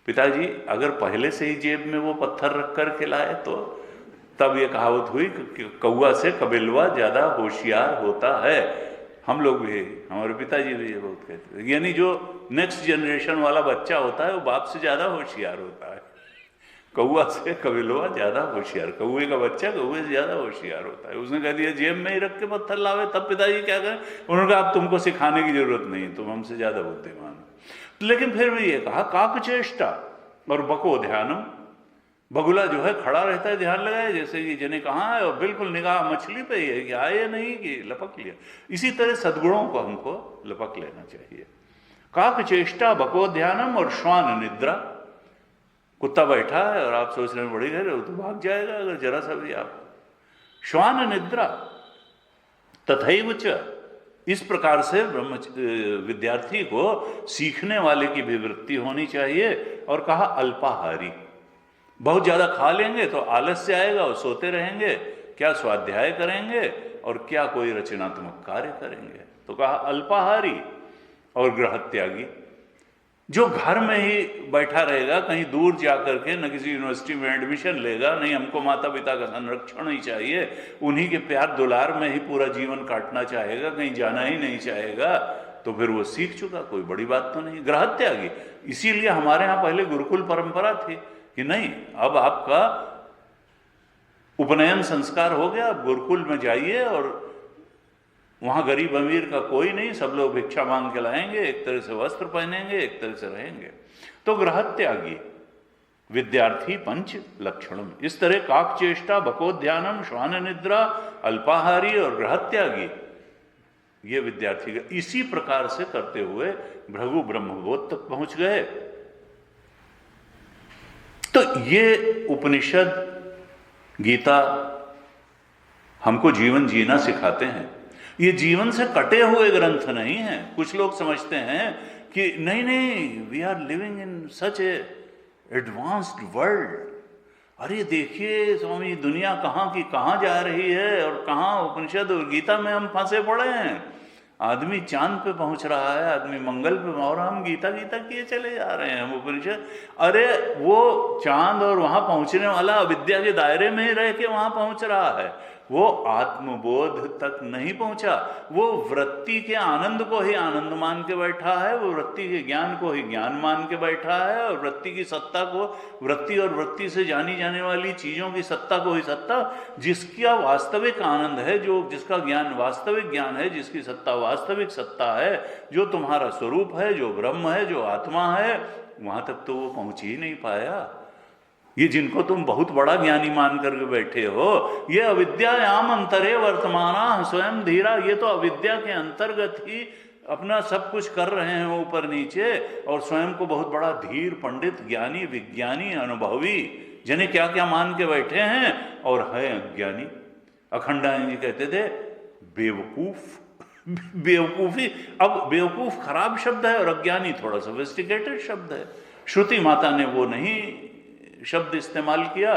पिताजी अगर पहले से ही जेब में वो पत्थर रख कर के लाए तो। तब ये कहावत हुई कि कौआ से कबीलवा ज्यादा होशियार होता है। हम लोग भी, हमारे पिताजी भी ये बहुत कहते हैं, यानी जो नेक्स्ट जनरेशन वाला बच्चा होता है वो बाप से ज्यादा होशियार होता है। कौआ से कबीलवा ज्यादा होशियार, कौए का बच्चा कौए से ज्यादा होशियार होता है। उसने कह दिया जेब में ही रख के पत्थर लावे। तब पिताजी क्या करें, उन्होंने कहा अब तुमको सिखाने की जरूरत नहीं, तुम हमसे ज्यादा बुद्धिमान। लेकिन फिर भी ये कहा काक चेष्टा और बको ध्यानम, बगुला जो है खड़ा रहता है ध्यान लगाए, जैसे कि जने कहाँ है और बिल्कुल निगाह मछली पे ही है कि आए नहीं कि लपक लिया। इसी तरह सद्गुणों को हमको लपक लेना चाहिए। काक चेष्टा बको ध्यानम और श्वान निद्रा, कुत्ता बैठा है और आप सोच रहे हैं बड़ी घर है, वो तो भाग जाएगा अगर जरा सा भी आप। श्वान निद्रा तथैव च, इस प्रकार से ब्रह्म विद्यार्थी को सीखने वाले की भी वृत्ति होनी चाहिए। और कहा अल्पाहारी, बहुत ज्यादा खा लेंगे तो आलस्य आएगा और सोते रहेंगे, क्या स्वाध्याय करेंगे और क्या कोई रचनात्मक कार्य करेंगे। तो कहा अल्पाहारी और गृह त्यागी, जो घर में ही बैठा रहेगा, कहीं दूर जाकर के न किसी यूनिवर्सिटी में एडमिशन लेगा, नहीं हमको माता पिता का संरक्षण ही चाहिए, उन्हीं के प्यार दुलार में ही पूरा जीवन काटना चाहेगा, कहीं जाना ही नहीं चाहेगा, तो फिर वो सीख चुका, कोई बड़ी बात तो नहीं। गृह त्यागी, इसीलिए हमारे यहाँ पहले गुरुकुल परंपरा थी कि नहीं अब आपका उपनयन संस्कार हो गया, अब गुरुकुल में जाइए और वहां गरीब अमीर का कोई नहीं, सब लोग भिक्षा मांग के लाएंगे, एक तरह से वस्त्र पहनेंगे, एक तरह से रहेंगे। तो गृह त्यागी विद्यार्थी 5 लक्षणम, इस तरह काक चेष्टा बकोध्यानम श्वान निद्रा अल्पाहारी और गृह त्यागी, ये विद्यार्थी इसी प्रकार से करते हुए भृगु ब्रह्मबोध तक पहुंच गए। तो ये उपनिषद गीता हमको जीवन जीना सिखाते हैं। ये जीवन से कटे हुए ग्रंथ नहीं हैं। कुछ लोग समझते हैं कि नहीं नहीं we are living in such a advanced world. अरे देखिए स्वामी दुनिया कहाँ की कहाँ जा रही है और कहाँ उपनिषद और गीता में हम फंसे पड़े हैं। आदमी चांद पे पहुंच रहा है, आदमी मंगल पे, और हम गीता गीता किए चले जा रहे हैं हम उपनिषद। अरे वो चांद और वहां पहुंचने वाला अविद्या के दायरे में ही रह के वहां पहुंच रहा है, वो आत्मबोध तक नहीं पहुंचा। वो वृत्ति के आनंद को ही आनंद मान के बैठा है, वो वृत्ति के ज्ञान को ही ज्ञान मान के बैठा है, और वृत्ति की सत्ता को, वृत्ति और वृत्ति से जानी जाने वाली चीजों की सत्ता को ही सत्ता, जिसका वास्तविक आनंद है, जो जिसका ज्ञान वास्तविक ज्ञान है, जिसकी सत्ता वास्तविक सत्ता है, जो तुम्हारा स्वरूप है, जो ब्रह्म है, जो आत्मा है, वहां तक तो वो पहुंच ही नहीं पाया। ये जिनको तुम बहुत बड़ा ज्ञानी मान करके बैठे हो, ये अविद्यायाम अंतरे वर्तमाना स्वयं धीरा, ये तो अविद्या के अंतर्गत ही अपना सब कुछ कर रहे हैं ऊपर नीचे, और स्वयं को बहुत बड़ा धीर पंडित ज्ञानी विज्ञानी अनुभवी जिन्हें क्या क्या मान के बैठे हैं, और है अज्ञानी। अखंडानंद जी कहते थे बेवकूफ। बेवकूफी, अब बेवकूफ खराब शब्द है और अज्ञानी थोड़ा सोफिस्टिकेटेड शब्द है। श्रुति माता ने वो नहीं शब्द इस्तेमाल किया।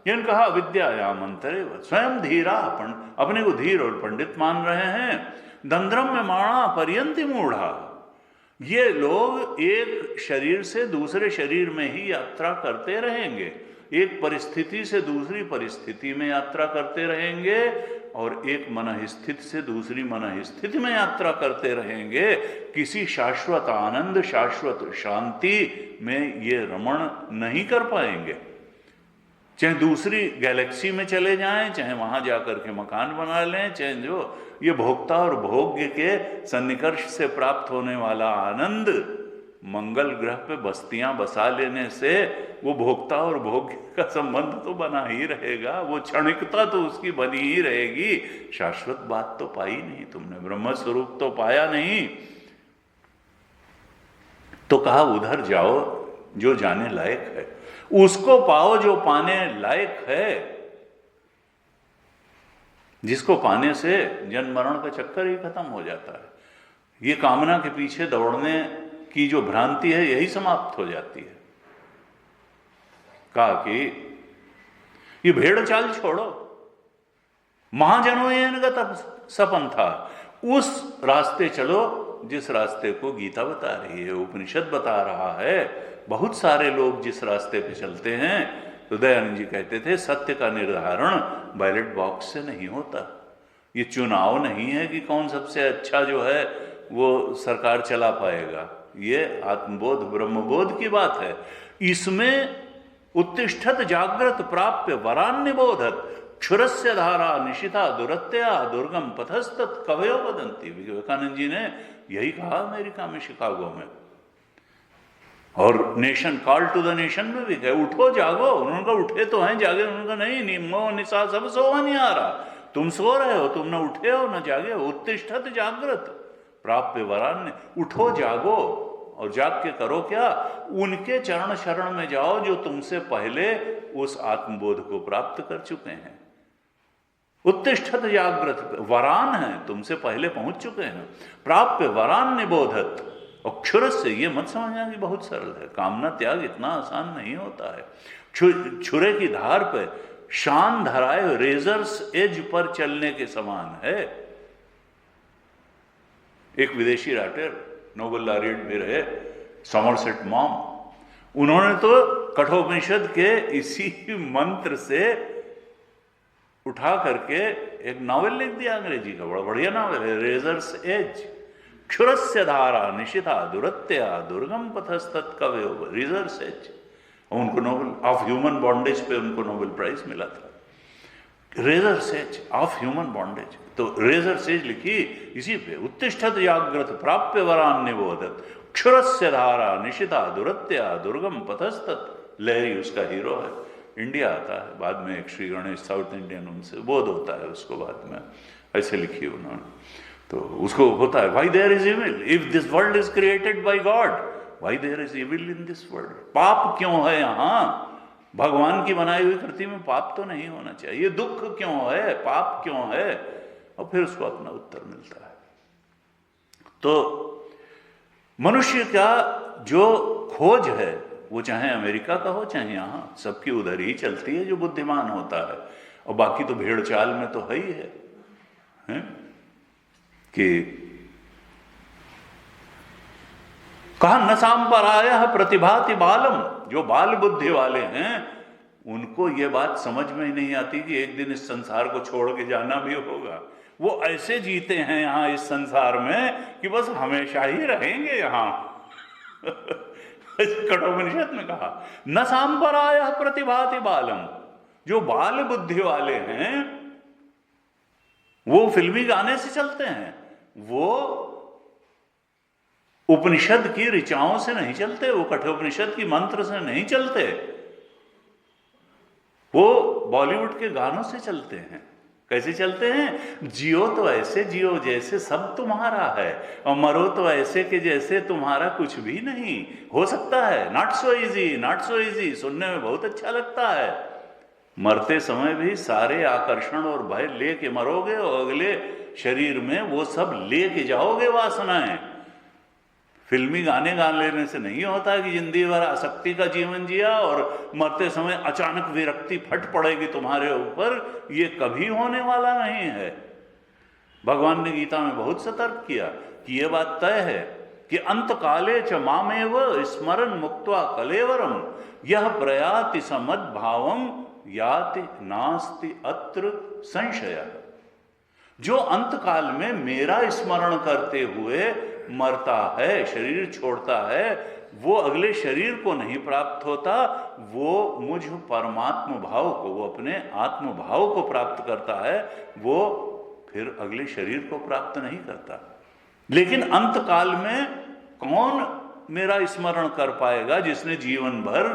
जिन कहा विद्यायाम अंतरे, स्वयं धीरा, अपने को धीर और पंडित मान रहे हैं। दंद्रम में माणा पर्यंति मूढ़ा, ये लोग एक शरीर से दूसरे शरीर में ही यात्रा करते रहेंगे। एक परिस्थिति से दूसरी परिस्थिति में यात्रा करते रहेंगे और एक मनःस्थिति से दूसरी मनःस्थिति में यात्रा करते रहेंगे। किसी शाश्वत आनंद, शाश्वत शांति में ये रमण नहीं कर पाएंगे। चाहे दूसरी गैलेक्सी में चले जाएं, चाहे वहां जाकर के मकान बना लें, चाहे जो ये भोक्ता और भोग्य के सन्निकर्ष से प्राप्त होने वाला आनंद, मंगल ग्रह पे बस्तियां बसा लेने से वो भोक्ता और भोग्य का संबंध तो बना ही रहेगा, वो क्षणिकता तो उसकी बनी ही रहेगी। शाश्वत बात तो पाई नहीं तुमने, ब्रह्म स्वरूप तो पाया नहीं। तो कहा उधर जाओ जो जाने लायक है, उसको पाओ जो पाने लायक है, जिसको पाने से जन्म मरण का चक्कर ही खत्म हो जाता है। ये कामना के पीछे दौड़ने की जो भ्रांति है यही समाप्त हो जाती है। कहा कि ये भेड़ चाल छोड़ो, महाजनों गत सपंथा, उस रास्ते चलो जिस रास्ते को गीता बता रही है, उपनिषद बता रहा है। बहुत सारे लोग जिस रास्ते पे चलते हैं, तो दयानंद जी कहते थे सत्य का निर्धारण बैलेट बॉक्स से नहीं होता। ये चुनाव नहीं है कि कौन सबसे अच्छा जो है वो सरकार चला पाएगा। ये आत्मबोध ब्रह्मबोध की बात है। इसमें उत्तिष्ठत जागृत प्राप्य वरान्यबोधत क्षुरस्य धारा निशिता दुरत्या दुर्गम पथस्तत् कवयो वदंती। विवेकानंद जी ने यही कहा अमेरिका में, शिकागो में, और nation call to the nation में भी कहे उठो जागो। उन्होंने कहा उठे तो हैं, जागे? उन्होंने कहा नहीं, निमो निशा सब सोवा नहीं आ रहा, तुम सो रहे हो, तुम न उठे हो न जागे हो। उत्तिष्ठत जागृत प्राप्य वरान्य, उठो जागो और जाग के करो क्या? उनके चरण शरण में जाओ जो तुमसे पहले उस आत्मबोध को प्राप्त कर चुके हैं। उत्तिष्ठत जागृत, वरान है, तुमसे पहले पहुंच चुके हैं। प्राप्य वरान निबोधत, और क्षुर से ये मत समझना कि बहुत सरल है। कामना त्याग इतना आसान नहीं होता है। छुरे की धार पे शान धराए रेजर्स एज पर चलने के समान है। एक विदेशी राइटर नोबेल लॉरेट भी रहे, समरसेट मॉम, उन्होंने तो कठोपनिषद के इसी मंत्र से उठा करके एक नॉवेल लिख दिया अंग्रेजी का, बड़ा बढ़िया नॉवेल है, रेजर्स एज। क्षुरस्य धारा निशिता दुरत्या दुर्गम पथस्तत् कवयो, रेजर्स एज। उनको नोबेल ऑफ ह्यूमन बॉन्डेज पे उनको नोबेल प्राइज मिला था। Razor's edge of human bondage, तो रेजर्स एज लिखी इसी पे। उत्तिष्ठत जागृत प्राप्य वरान निबोधत क्षुरस्य धारा निशिता दुरत्या दुर्गम पथस्तत्। लहरी उसका हीरो है, इंडिया आता है बाद में, एक श्री गणेश साउथ इंडियन, उनसे बोध होता है उसको बाद में, ऐसे लिखी उन्होंने। तो उसको होता है why there is evil if this world is created by God, why there is evil in this world. पाप क्यों है यहाँ? भगवान की बनाई हुई कृति में पाप तो नहीं होना चाहिए। दुख क्यों है, पाप क्यों है? और फिर उसको अपना उत्तर मिलता है। तो मनुष्य का जो खोज है, वो चाहे अमेरिका का हो चाहे यहाँ, सबकी उधर ही चलती है जो बुद्धिमान होता है। और बाकी तो भेड़ चाल में तो है ही है कि कहा न सांपरायः प्रतिभाति बालम। जो बाल बुद्धि वाले हैं उनको ये बात समझ में ही नहीं आती कि एक दिन इस संसार को छोड़ के जाना भी होगा। वो ऐसे जीते हैं यहाँ इस संसार में कि बस हमेशा ही रहेंगे यहाँ। कठोपनिषद में कहा न सांपरायः प्रतिभाति बालम। जो बाल बुद्धि वाले हैं वो फिल्मी गाने से चलते हैं, वो उपनिषद की ऋचाओं से नहीं चलते, वो कठोपनिषद की मंत्र से नहीं चलते, वो बॉलीवुड के गानों से चलते हैं। कैसे चलते हैं? जियो तो ऐसे जियो जैसे सब तुम्हारा है, और मरो तो ऐसे कि जैसे तुम्हारा कुछ भी नहीं हो सकता है। Not so easy, not so easy सुनने में बहुत अच्छा लगता है। मरते समय भी सारे आकर्षण और भय लेके मरोगे और अगले शरीर में वो सब लेके जाओगे वासनाएं। फिल्मी गाने गा लेने से नहीं होता कि जिंदगी भर आसक्ति का जीवन जिया और मरते समय अचानक विरक्ति फट पड़ेगी तुम्हारे ऊपर। ये कभी होने वाला नहीं है। भगवान ने गीता में बहुत सतर्क किया कि यह बात तय है कि अंत काले च मामेव स्मरण मुक्त्वा कलेवरम यह प्रयाति समद्भावम याति नास्ति अत्र संशय। जो अंत काल में मेरा स्मरण करते हुए मरता है, शरीर छोड़ता है, वो अगले शरीर को नहीं प्राप्त होता, वो मुझ परमात्म भाव को, वो अपने आत्म भाव को प्राप्त करता है, वो फिर अगले शरीर को प्राप्त नहीं करता। लेकिन अंत काल में कौन मेरा स्मरण कर पाएगा? जिसने जीवन भर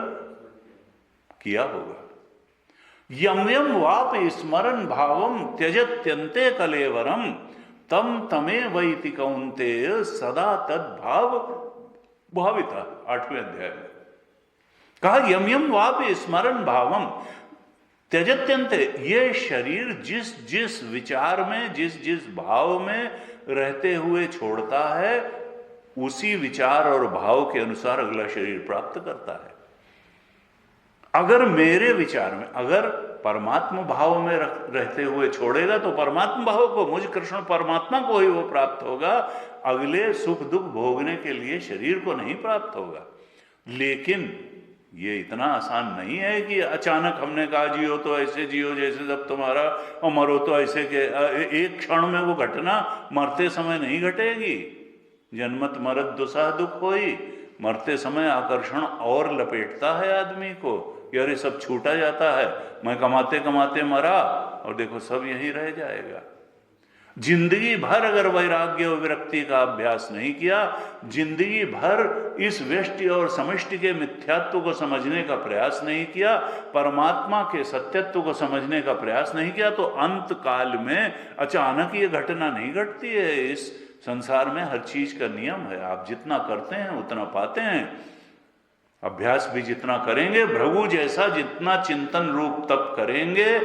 किया होगा। यम यम वाप स्मरण भावम त्यजत्यंते कलेवरम तम तमे वैति कौन्तेय सदा तद्भाव भाविता। 8वें अध्याय में कहा यम यम वाप स्मरण भावम त्यजत्यंते, ये शरीर जिस जिस विचार में, जिस जिस भाव में रहते हुए छोड़ता है, उसी विचार और भाव के अनुसार अगला शरीर प्राप्त करता है। अगर मेरे विचार में, अगर परमात्मा भाव में रहते हुए छोड़ेगा तो परमात्मा भाव को, मुझ कृष्ण परमात्मा को ही वो प्राप्त होगा, अगले सुख दुख भोगने के लिए शरीर को नहीं प्राप्त होगा। लेकिन ये इतना आसान नहीं है कि अचानक हमने कहा जियो तो ऐसे जियो जैसे जब तुम्हारा, और मरो तो ऐसे के, एक क्षण में वो घटना मरते समय नहीं घटेगी। जन्मत मरत दुसाह दुख होई, मरते समय आकर्षण और लपेटता है आदमी को, यार ये सब छूटा जाता है, मैं कमाते कमाते मरा और देखो सब यहीं रह जाएगा। जिंदगी भर अगर वैराग्य और विरक्ति का अभ्यास नहीं किया, जिंदगी भर इस व्यष्टि और समष्टि के मिथ्यात्व को समझने का प्रयास नहीं किया, परमात्मा के सत्यत्व को समझने का प्रयास नहीं किया, तो अंत काल में अचानक ये घटना नहीं घटती है। इस संसार में हर चीज का नियम है, आप जितना करते हैं उतना पाते हैं। अभ्यास भी जितना करेंगे, भृगु जैसा जितना चिंतन रूप तप करेंगे,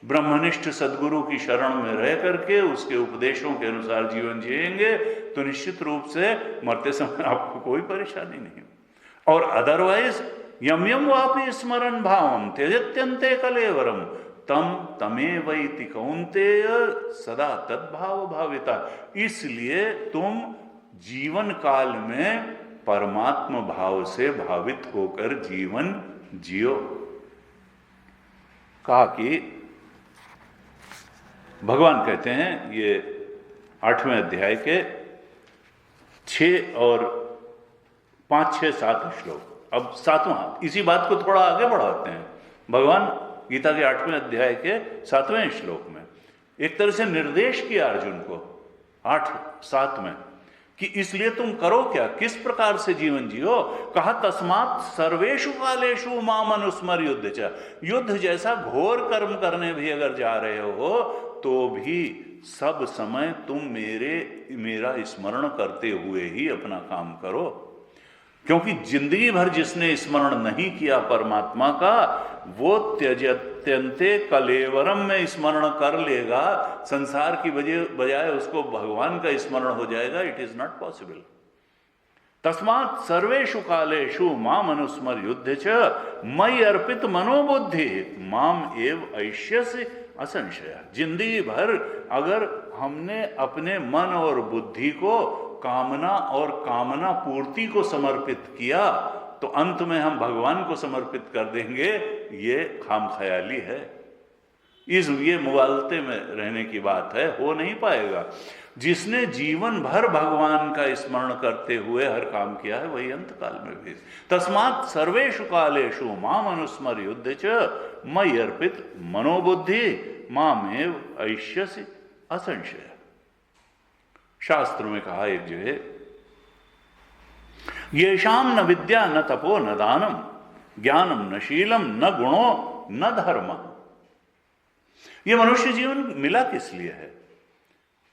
ब्रह्मनिष्ठ सदगुरु की शरण में रह करके उसके उपदेशों के अनुसार जीवन जिएंगे, तो निश्चित रूप से मरते समय आपको कोई परेशानी नहीं। और अदरवाइज यम यम वापि स्मरण भावम त्यजत्यंते कलेवरम तम तमे वैति कौन्तेय सदा तद्भाव भाविता। इसलिए तुम जीवन काल में परमात्म भाव से भावित होकर जीवन जियो। कहा कि भगवान कहते हैं, ये 8वें अध्याय के 6 और 5, 6, 7 श्लोक। अब 7वां, इसी बात को थोड़ा आगे बढ़ाते हैं। भगवान गीता के 8वें अध्याय के 7वें श्लोक में एक तरह से निर्देश किया अर्जुन को 8-7 में कि इसलिए तुम करो क्या, किस प्रकार से जीवन जियो। कहा तस्मात् सर्वेषु कालेषु माम अनुस्मर युद्ध च। युद्ध जैसा घोर कर्म करने भी अगर जा रहे हो तो भी सब समय तुम मेरा स्मरण करते हुए ही अपना काम करो। क्योंकि जिंदगी भर जिसने स्मरण नहीं किया परमात्मा का, वो त्यजत्यंते कलेवरम में स्मरण कर लेगा, संसार की बजाय उसको भगवान का स्मरण हो जाएगा। It is not possible. तस्मात् सर्वेषु कालेषु माम अनुस्मर युद्ध च मयि अर्पित मनोबुद्धि माम एव ऐष्यसि असंशय। जिंदगी भर अगर हमने अपने मन और बुद्धि को कामना और कामना पूर्ति को समर्पित किया, तो अंत में हम भगवान को समर्पित कर देंगे, ये खामख्याली है। ये मुगालते में रहने की बात है, हो नहीं पाएगा। जिसने जीवन भर भगवान का स्मरण करते हुए हर काम किया है, वही अंत काल में भी। तस्मात् सर्वेषु कालेषु माम अनुस्मर युद्ध च मयि अर्पित मनोबुद्धि मामेव ऐष्यसि असंशय। शास्त्र में कहा एक जगह, येषाम न विद्या न तपो न दानम ज्ञानम न शीलम न गुणो न धर्म। ये मनुष्य जीवन मिला किस लिए है?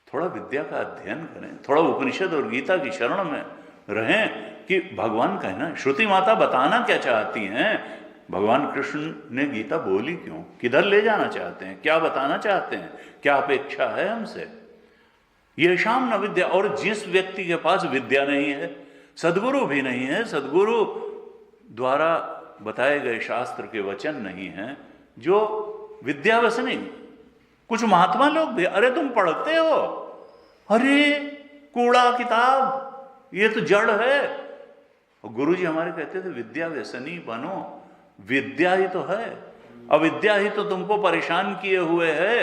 थोड़ा विद्या का अध्ययन करें, थोड़ा उपनिषद और गीता की शरण में रहें कि भगवान कहना, श्रुति माता बताना क्या चाहती हैं, भगवान कृष्ण ने गीता बोली क्यों, किधर ले जाना चाहते हैं, क्या बताना चाहते हैं, क्या अपेक्षा है हमसे। ये शाम न विद्या। और जिस व्यक्ति के पास विद्या नहीं है, सदगुरु भी नहीं है, सदगुरु द्वारा बताए गए शास्त्र के वचन नहीं हैं, जो विद्यावश नहीं। कुछ महात्मा लोग भी, अरे तुम पढ़ते हो, अरे कूड़ा किताब, ये तो जड़ है। और गुरु जी हमारे कहते थे विद्या व्यसनी बनो, विद्या ही तो है, अविद्या ही तो तुमको परेशान किए हुए है,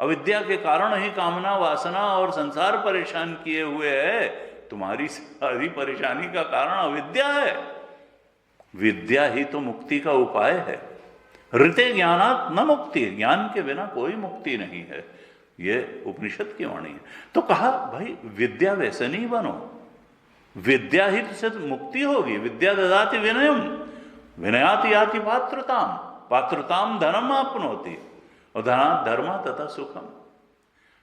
अविद्या के कारण ही कामना वासना और संसार परेशान किए हुए है। तुम्हारी सारी परेशानी का कारण अविद्या है। विद्या ही तो मुक्ति का उपाय है। ऋते ज्ञानात् न मुक्ति, ज्ञान के बिना कोई मुक्ति नहीं है, ये उपनिषद की वाणी है। तो कहा भाई विद्या व्यसनी बनो, विद्या ही से तो मुक्ति होगी। विद्या ददाति विनयम, विनयाति याति पात्रताम, पात्रताम धनम आपनोति, और धनात् धर्म तथा सुखम।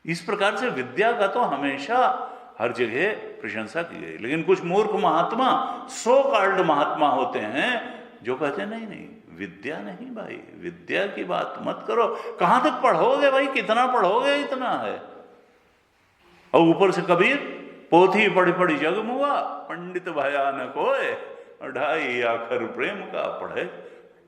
इस प्रकार से विद्या का तो हमेशा हर जगह प्रशंसा की गई। लेकिन कुछ मूर्ख महात्मा, सो कॉल्ड महात्मा होते हैं जो कहते नहीं नहीं विद्या नहीं भाई, विद्या की बात मत करो। कहां तक पढ़ोगे भाई, कितना पढ़ोगे, इतना है। और ऊपर से कबीर, पोथी पढ़ी पढ़ी जग मुआ, पंडित भयानक होए, और ढाई आखर प्रेम का पढ़े।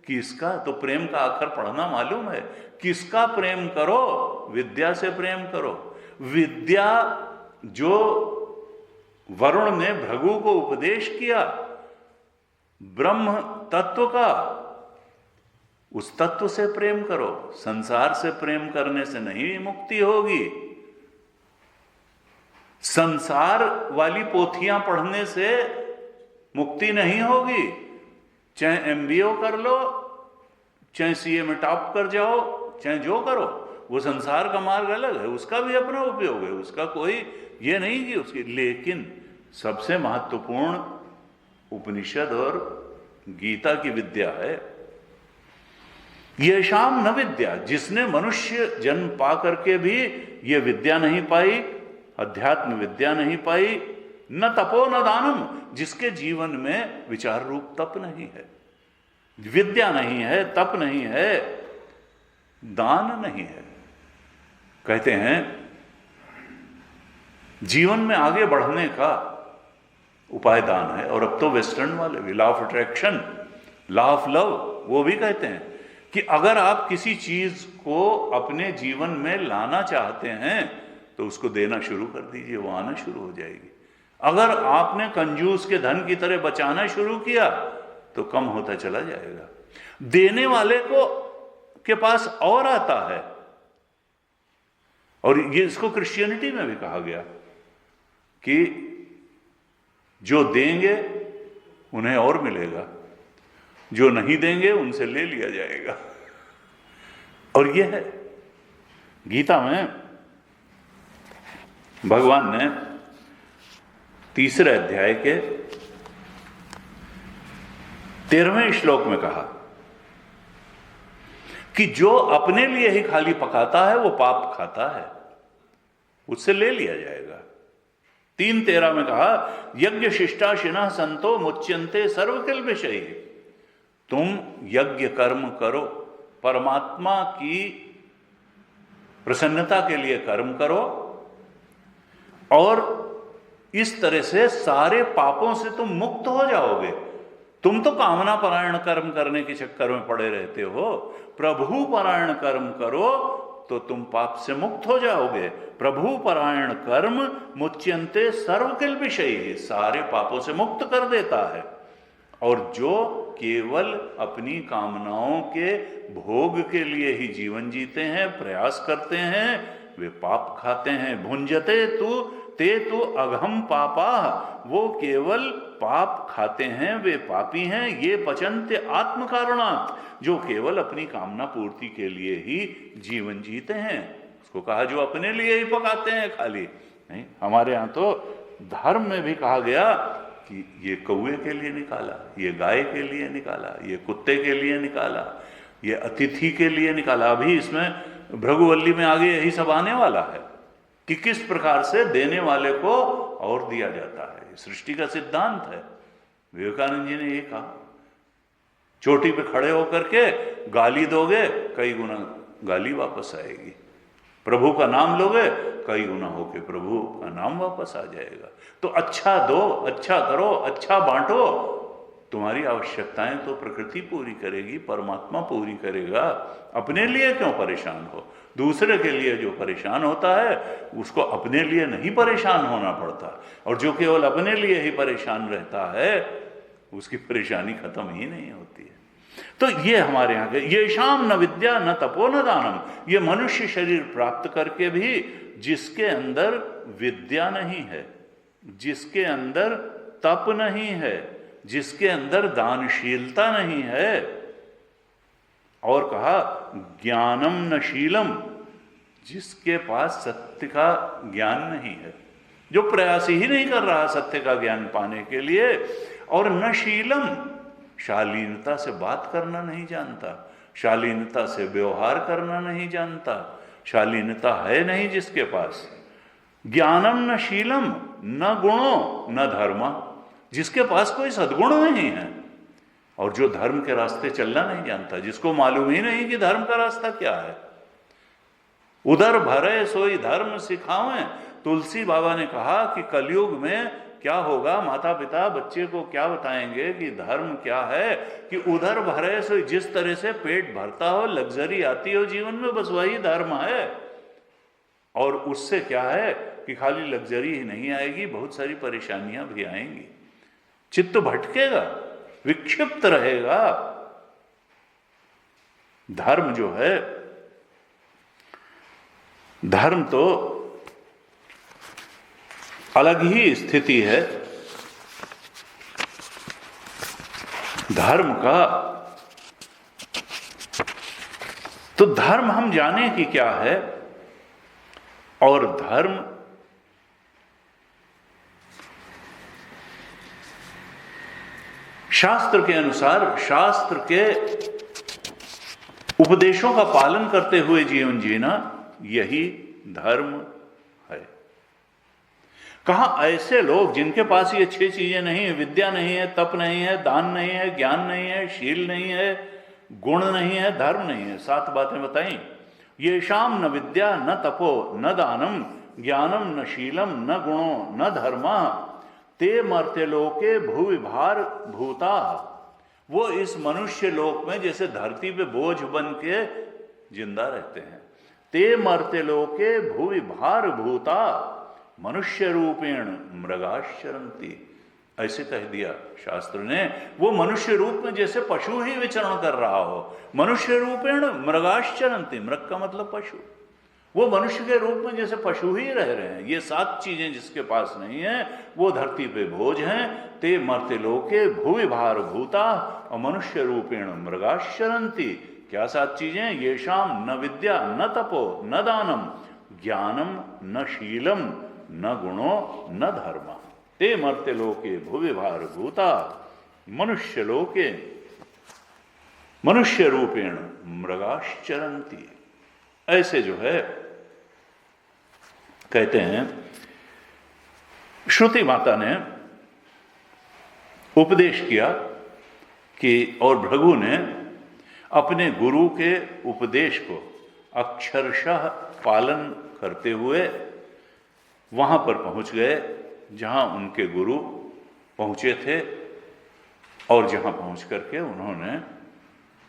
किसका? तो प्रेम का आखर पढ़ना मालूम है। किसका प्रेम करो? विद्या से प्रेम करो। विद्या जो वरुण ने भृगु को उपदेश किया ब्रह्म तत्व का, उस तत्व से प्रेम करो। संसार से प्रेम करने से नहीं मुक्ति होगी। संसार वाली पोथियां पढ़ने से मुक्ति नहीं होगी। चाहे एमबीए कर लो, चाहे सीए में टॉप कर जाओ, चाहे जो करो, वो संसार का मार्ग अलग है, उसका भी अपना उपयोग है, उसका कोई ये नहीं कि उसकी। लेकिन सबसे महत्वपूर्ण उपनिषद और गीता की विद्या है। ये शाम न विद्या, जिसने मनुष्य जन्म पा करके भी ये विद्या नहीं पाई, अध्यात्म विद्या नहीं पाई, न तपो न दानम, जिसके जीवन में विचार रूप तप नहीं है, विद्या नहीं है, तप नहीं है, दान नहीं है। कहते हैं जीवन में आगे बढ़ने का उपाय दान है। और अब तो वेस्टर्न वाले भी, law of attraction, law of love, वो भी कहते हैं कि अगर आप किसी चीज को अपने जीवन में लाना चाहते हैं तो उसको देना शुरू कर दीजिए, वो आना शुरू हो जाएगी। अगर आपने कंजूस के धन की तरह बचाना शुरू किया तो कम होता चला जाएगा। देने वाले को के पास और आता है। और ये इसको क्रिश्चियनिटी में भी कहा गया कि जो देंगे उन्हें और मिलेगा, जो नहीं देंगे उनसे ले लिया जाएगा। और यह है गीता में भगवान ने 3 अध्याय के 13वें श्लोक में कहा कि जो अपने लिए ही खाली पकाता है वो पाप खाता है, उससे ले लिया जाएगा। 3:13 में कहा यज्ञ शिष्टाशिनः संतो मुच्यन्ते सर्वकिल विषय। तुम यज्ञ कर्म करो, परमात्मा की प्रसन्नता के लिए कर्म करो, और इस तरह से सारे पापों से तुम मुक्त हो जाओगे। तुम तो कामना परायण कर्म करने के चक्कर में पड़े रहते हो, प्रभु परायण कर्म करो तो तुम पाप से मुक्त हो जाओगे। प्रभु परायण कर्म मुच्यन्ते सर्वकिल विषय, सारे पापों से मुक्त कर देता है। और जो केवल अपनी कामनाओं के भोग के लिए ही जीवन जीते हैं, प्रयास करते हैं, वे पाप खाते हैं। भुंजते तू अघम पापा, वो केवल पाप खाते हैं, वे पापी हैं। ये पचन्ते आत्म कारणात्, जो केवल अपनी कामना पूर्ति के लिए ही जीवन जीते हैं। उसको कहा जो अपने लिए ही पकाते हैं खाली नहीं। हमारे यहाँ तो धर्म में भी कहा गया कि ये कौवे के लिए निकाला, ये गाय के लिए निकाला, ये कुत्ते के लिए निकाला, ये अतिथि के लिए निकाला। अभी इसमें भृगुवल्ली में आगे यही सब आने वाला है कि किस प्रकार से देने वाले को और दिया जाता है। सृष्टि का सिद्धांत है। विवेकानंद जी ने ये कहा, चोटी पे खड़े होकर के गाली दोगे, कई गुना गाली वापस आएगी। प्रभु का नाम लोगे, कई गुना होके प्रभु का नाम वापस आ जाएगा। तो अच्छा दो, अच्छा करो, अच्छा बांटो, तुम्हारी आवश्यकताएं तो प्रकृति पूरी करेगी, परमात्मा पूरी करेगा, अपने लिए क्यों परेशान हो। दूसरे के लिए जो परेशान होता है उसको अपने लिए नहीं परेशान होना पड़ता, और जो केवल अपने लिए ही परेशान रहता है उसकी परेशानी खत्म ही नहीं होती है। तो ये हमारे यहाँ के ये शाम न विद्या न तपो न दानम, ये मनुष्य शरीर प्राप्त करके भी जिसके अंदर विद्या नहीं है, जिसके अंदर तप नहीं है, जिसके अंदर दानशीलता नहीं है, और कहा ज्ञानम न शीलम, जिसके पास सत्य का ज्ञान नहीं है, जो प्रयास ही नहीं कर रहा सत्य का ज्ञान पाने के लिए, और न शीलम, शालीनता से बात करना नहीं जानता, शालीनता से व्यवहार करना नहीं जानता, शालीनता है नहीं जिसके पास। ज्ञानम न शीलम न गुणो न धर्म, जिसके पास कोई सद्गुण नहीं है और जो धर्म के रास्ते चलना नहीं जानता, जिसको मालूम ही नहीं कि धर्म का रास्ता क्या है। उधर भरे सोई धर्म सिखावें, तुलसी बाबा ने कहा कि कलयुग में क्या होगा, माता पिता बच्चे को क्या बताएंगे कि धर्म क्या है, कि उधर भरे सोई, जिस तरह से पेट भरता हो, लग्जरी आती हो जीवन में, बस वही धर्म है। और उससे क्या है कि खाली लग्जरी ही नहीं आएगी, बहुत सारी परेशानियां भी आएंगी, चित्त भटकेगा, विक्षिप्त रहेगा। धर्म जो है, धर्म तो अलग ही स्थिति है। धर्म का तो धर्म हम जाने कि क्या है, और धर्म शास्त्र के अनुसार, शास्त्र के उपदेशों का पालन करते हुए जीवन जीना, यही धर्म है। कहा ऐसे लोग जिनके पास ये 6 चीजें नहीं है, विद्या नहीं है, तप नहीं है, दान नहीं है, ज्ञान नहीं है, शील नहीं है, गुण नहीं है, धर्म नहीं है, 7 बातें बताई। ये शाम न विद्या न तपो न दानम ज्ञानम न शीलम न गुणो न धर्मा ते मर्त्य लोके भूविभार भूता, वो इस मनुष्य लोक में जैसे धरती पे बोझ बन के जिंदा रहते हैं। ते मर्त्य लोके भूविभार भूता मनुष्य रूपेण मृगाश्चरन्ति, ऐसे कह दिया शास्त्र ने। वो मनुष्य रूप में जैसे पशु ही विचरण कर रहा हो, मनुष्य रूपेण मृगाश्चरन्ति, मृग का मतलब पशु, वो मनुष्य के रूप में जैसे पशु ही रह रहे हैं। ये 7 चीजें जिसके पास नहीं है वो धरती पे बोझ हैं। ते मर्त्य लोके भूवि भार भूता और मनुष्य रूपेण मृगाश्चरन्ति। क्या 7 चीजें? येषाम न विद्या न तपो न दानम ज्ञानम न शीलम न गुणो न धर्म। ते मर्त्य लोके भूवि भार भूता मनुष्य लोके मनुष्य रूपेण मृगाश्चरन्ति। ऐसे जो है कहते हैं, श्रुति माता ने उपदेश किया कि, और भृगु ने अपने गुरु के उपदेश को अक्षरशः पालन करते हुए वहां पर पहुंच गए जहां उनके गुरु पहुंचे थे, और जहां पहुंच करके उन्होंने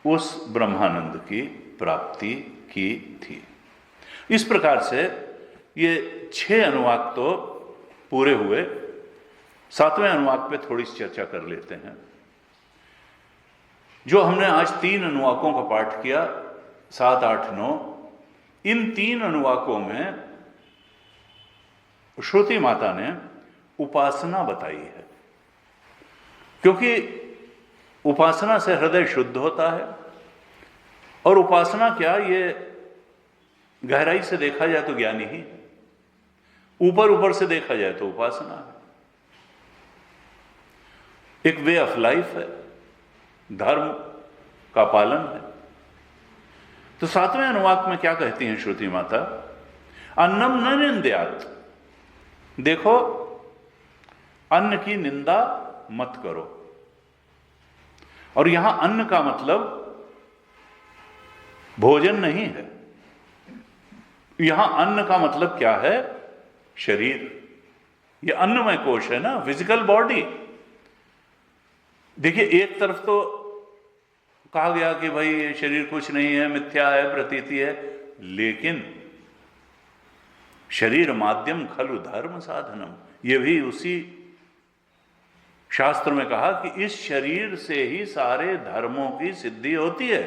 उस ब्रह्मानंद की प्राप्ति की थी। इस प्रकार से ये 6 अनुवाक तो पूरे हुए। 7वें अनुवाक पे थोड़ी सी चर्चा कर लेते हैं। जो हमने आज 3 अनुवाकों का पाठ किया, 7, 8, 9, इन 3 अनुवाकों में श्रुति माता ने उपासना बताई है, क्योंकि उपासना से हृदय शुद्ध होता है। और उपासना क्या, ये गहराई से देखा जाए तो ज्ञानी ही, ऊपर ऊपर से देखा जाए तो उपासना है, एक वे ऑफ लाइफ है, धर्म का पालन है। तो 7वें अनुवाक में क्या कहती हैं श्रुति माता? अन्नम न निंद्यात्, देखो अन्न की निंदा मत करो। और यहां अन्न का मतलब भोजन नहीं है, यहां अन्न का मतलब क्या है? शरीर। ये अन्नमय कोश है ना, फिजिकल बॉडी। देखिए, एक तरफ तो कहा गया कि भाई ये शरीर कुछ नहीं है, मिथ्या है, प्रतीति है, लेकिन शरीर माध्यम खलु धर्म साधनम, ये भी उसी शास्त्र में कहा कि इस शरीर से ही सारे धर्मों की सिद्धि होती है।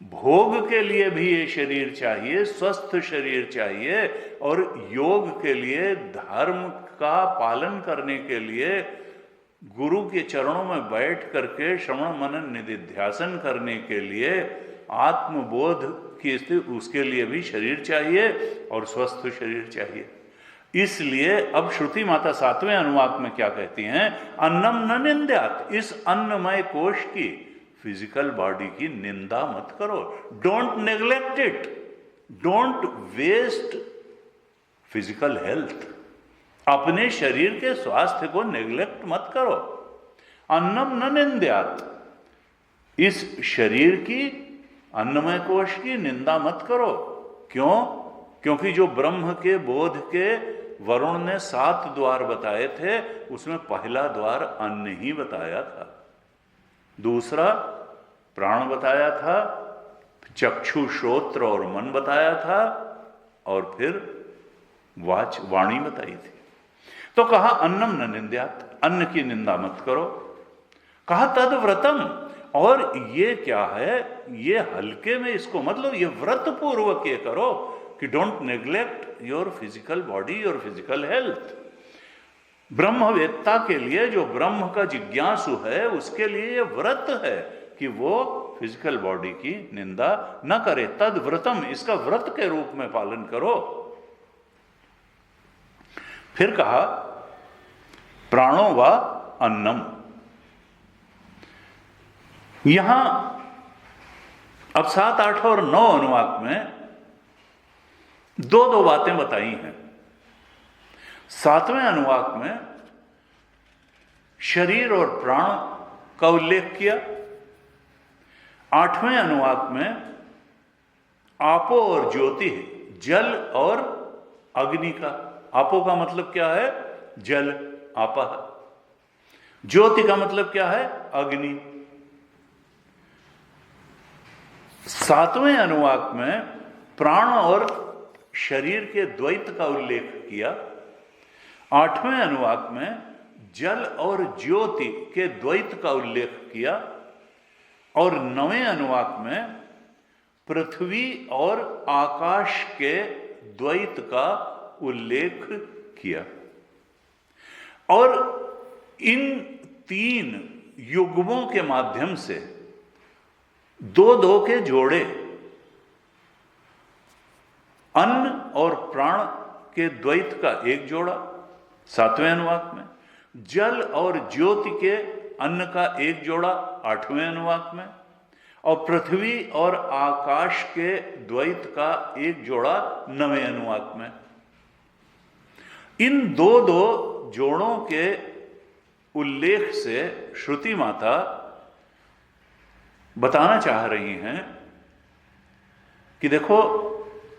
भोग के लिए भी ये शरीर चाहिए, स्वस्थ शरीर चाहिए, और योग के लिए, धर्म का पालन करने के लिए, गुरु के चरणों में बैठ करके श्रवण मनन निधिध्यासन करने के लिए, आत्मबोध की स्थिति, उसके लिए भी शरीर चाहिए और स्वस्थ शरीर चाहिए। इसलिए अब श्रुति माता 7वें अनुवाक में क्या कहती हैं? अन्नम न निंद्यात, इस अन्नमय कोश की, फिजिकल बॉडी की निंदा मत करो। Don't neglect it, don't waste physical health, अपने शरीर के स्वास्थ्य को नेग्लेक्ट मत करो। अन्नम न निंद्यात, इस शरीर की, अन्नमय कोश की निंदा मत करो। क्यों? क्योंकि जो ब्रह्म के बोध के वरुण ने 7 द्वार बताए थे, उसमें पहला द्वार अन्न ही बताया था, दूसरा प्राण बताया था, चक्षु श्रोत्र और मन बताया था, और फिर वाणी बताई थी। तो कहा अन्नम न निंद्यात, अन्न की निंदा मत करो। कहा तद व्रतम, और ये क्या है? ये हल्के में इसको मतलब ये व्रत पूर्वक ये करो कि don't neglect your physical body, your physical health. ब्रह्मवेत्ता के लिए, जो ब्रह्म का जिज्ञासु है, उसके लिए ये व्रत है कि वो फिजिकल बॉडी की निंदा न करे। तद व्रतम, इसका व्रत के रूप में पालन करो। फिर कहा प्राणो व अन्नम। यहां अब 7, 8 और 9 अनुवाक में दो बातें बताई हैं। 7वें अनुवाक में शरीर और प्राण का उल्लेख किया। 8वें अनुवाक में आपो और ज्योति, जल और अग्नि का। आपो का मतलब क्या है? जल, आपः। ज्योति का मतलब क्या है? अग्नि। 7वें अनुवाक में प्राण और शरीर के द्वैत का उल्लेख किया। 8वें अनुवाक में जल और ज्योति के द्वैत का उल्लेख किया। और 9वें अनुवाक में पृथ्वी और आकाश के द्वैत का उल्लेख किया। और इन 3 युग्मों के माध्यम से 2-2 के जोड़े, अन्न और प्राण के द्वैत का एक जोड़ा 7वें अनुवाक में, जल और ज्योति के अन्न का एक जोड़ा 8वें अनुवाक में, और पृथ्वी और आकाश के द्वैत का एक जोड़ा 9वें अनुवाक में। इन 2-2 जोड़ों के उल्लेख से श्रुति माता बताना चाह रही हैं कि देखो,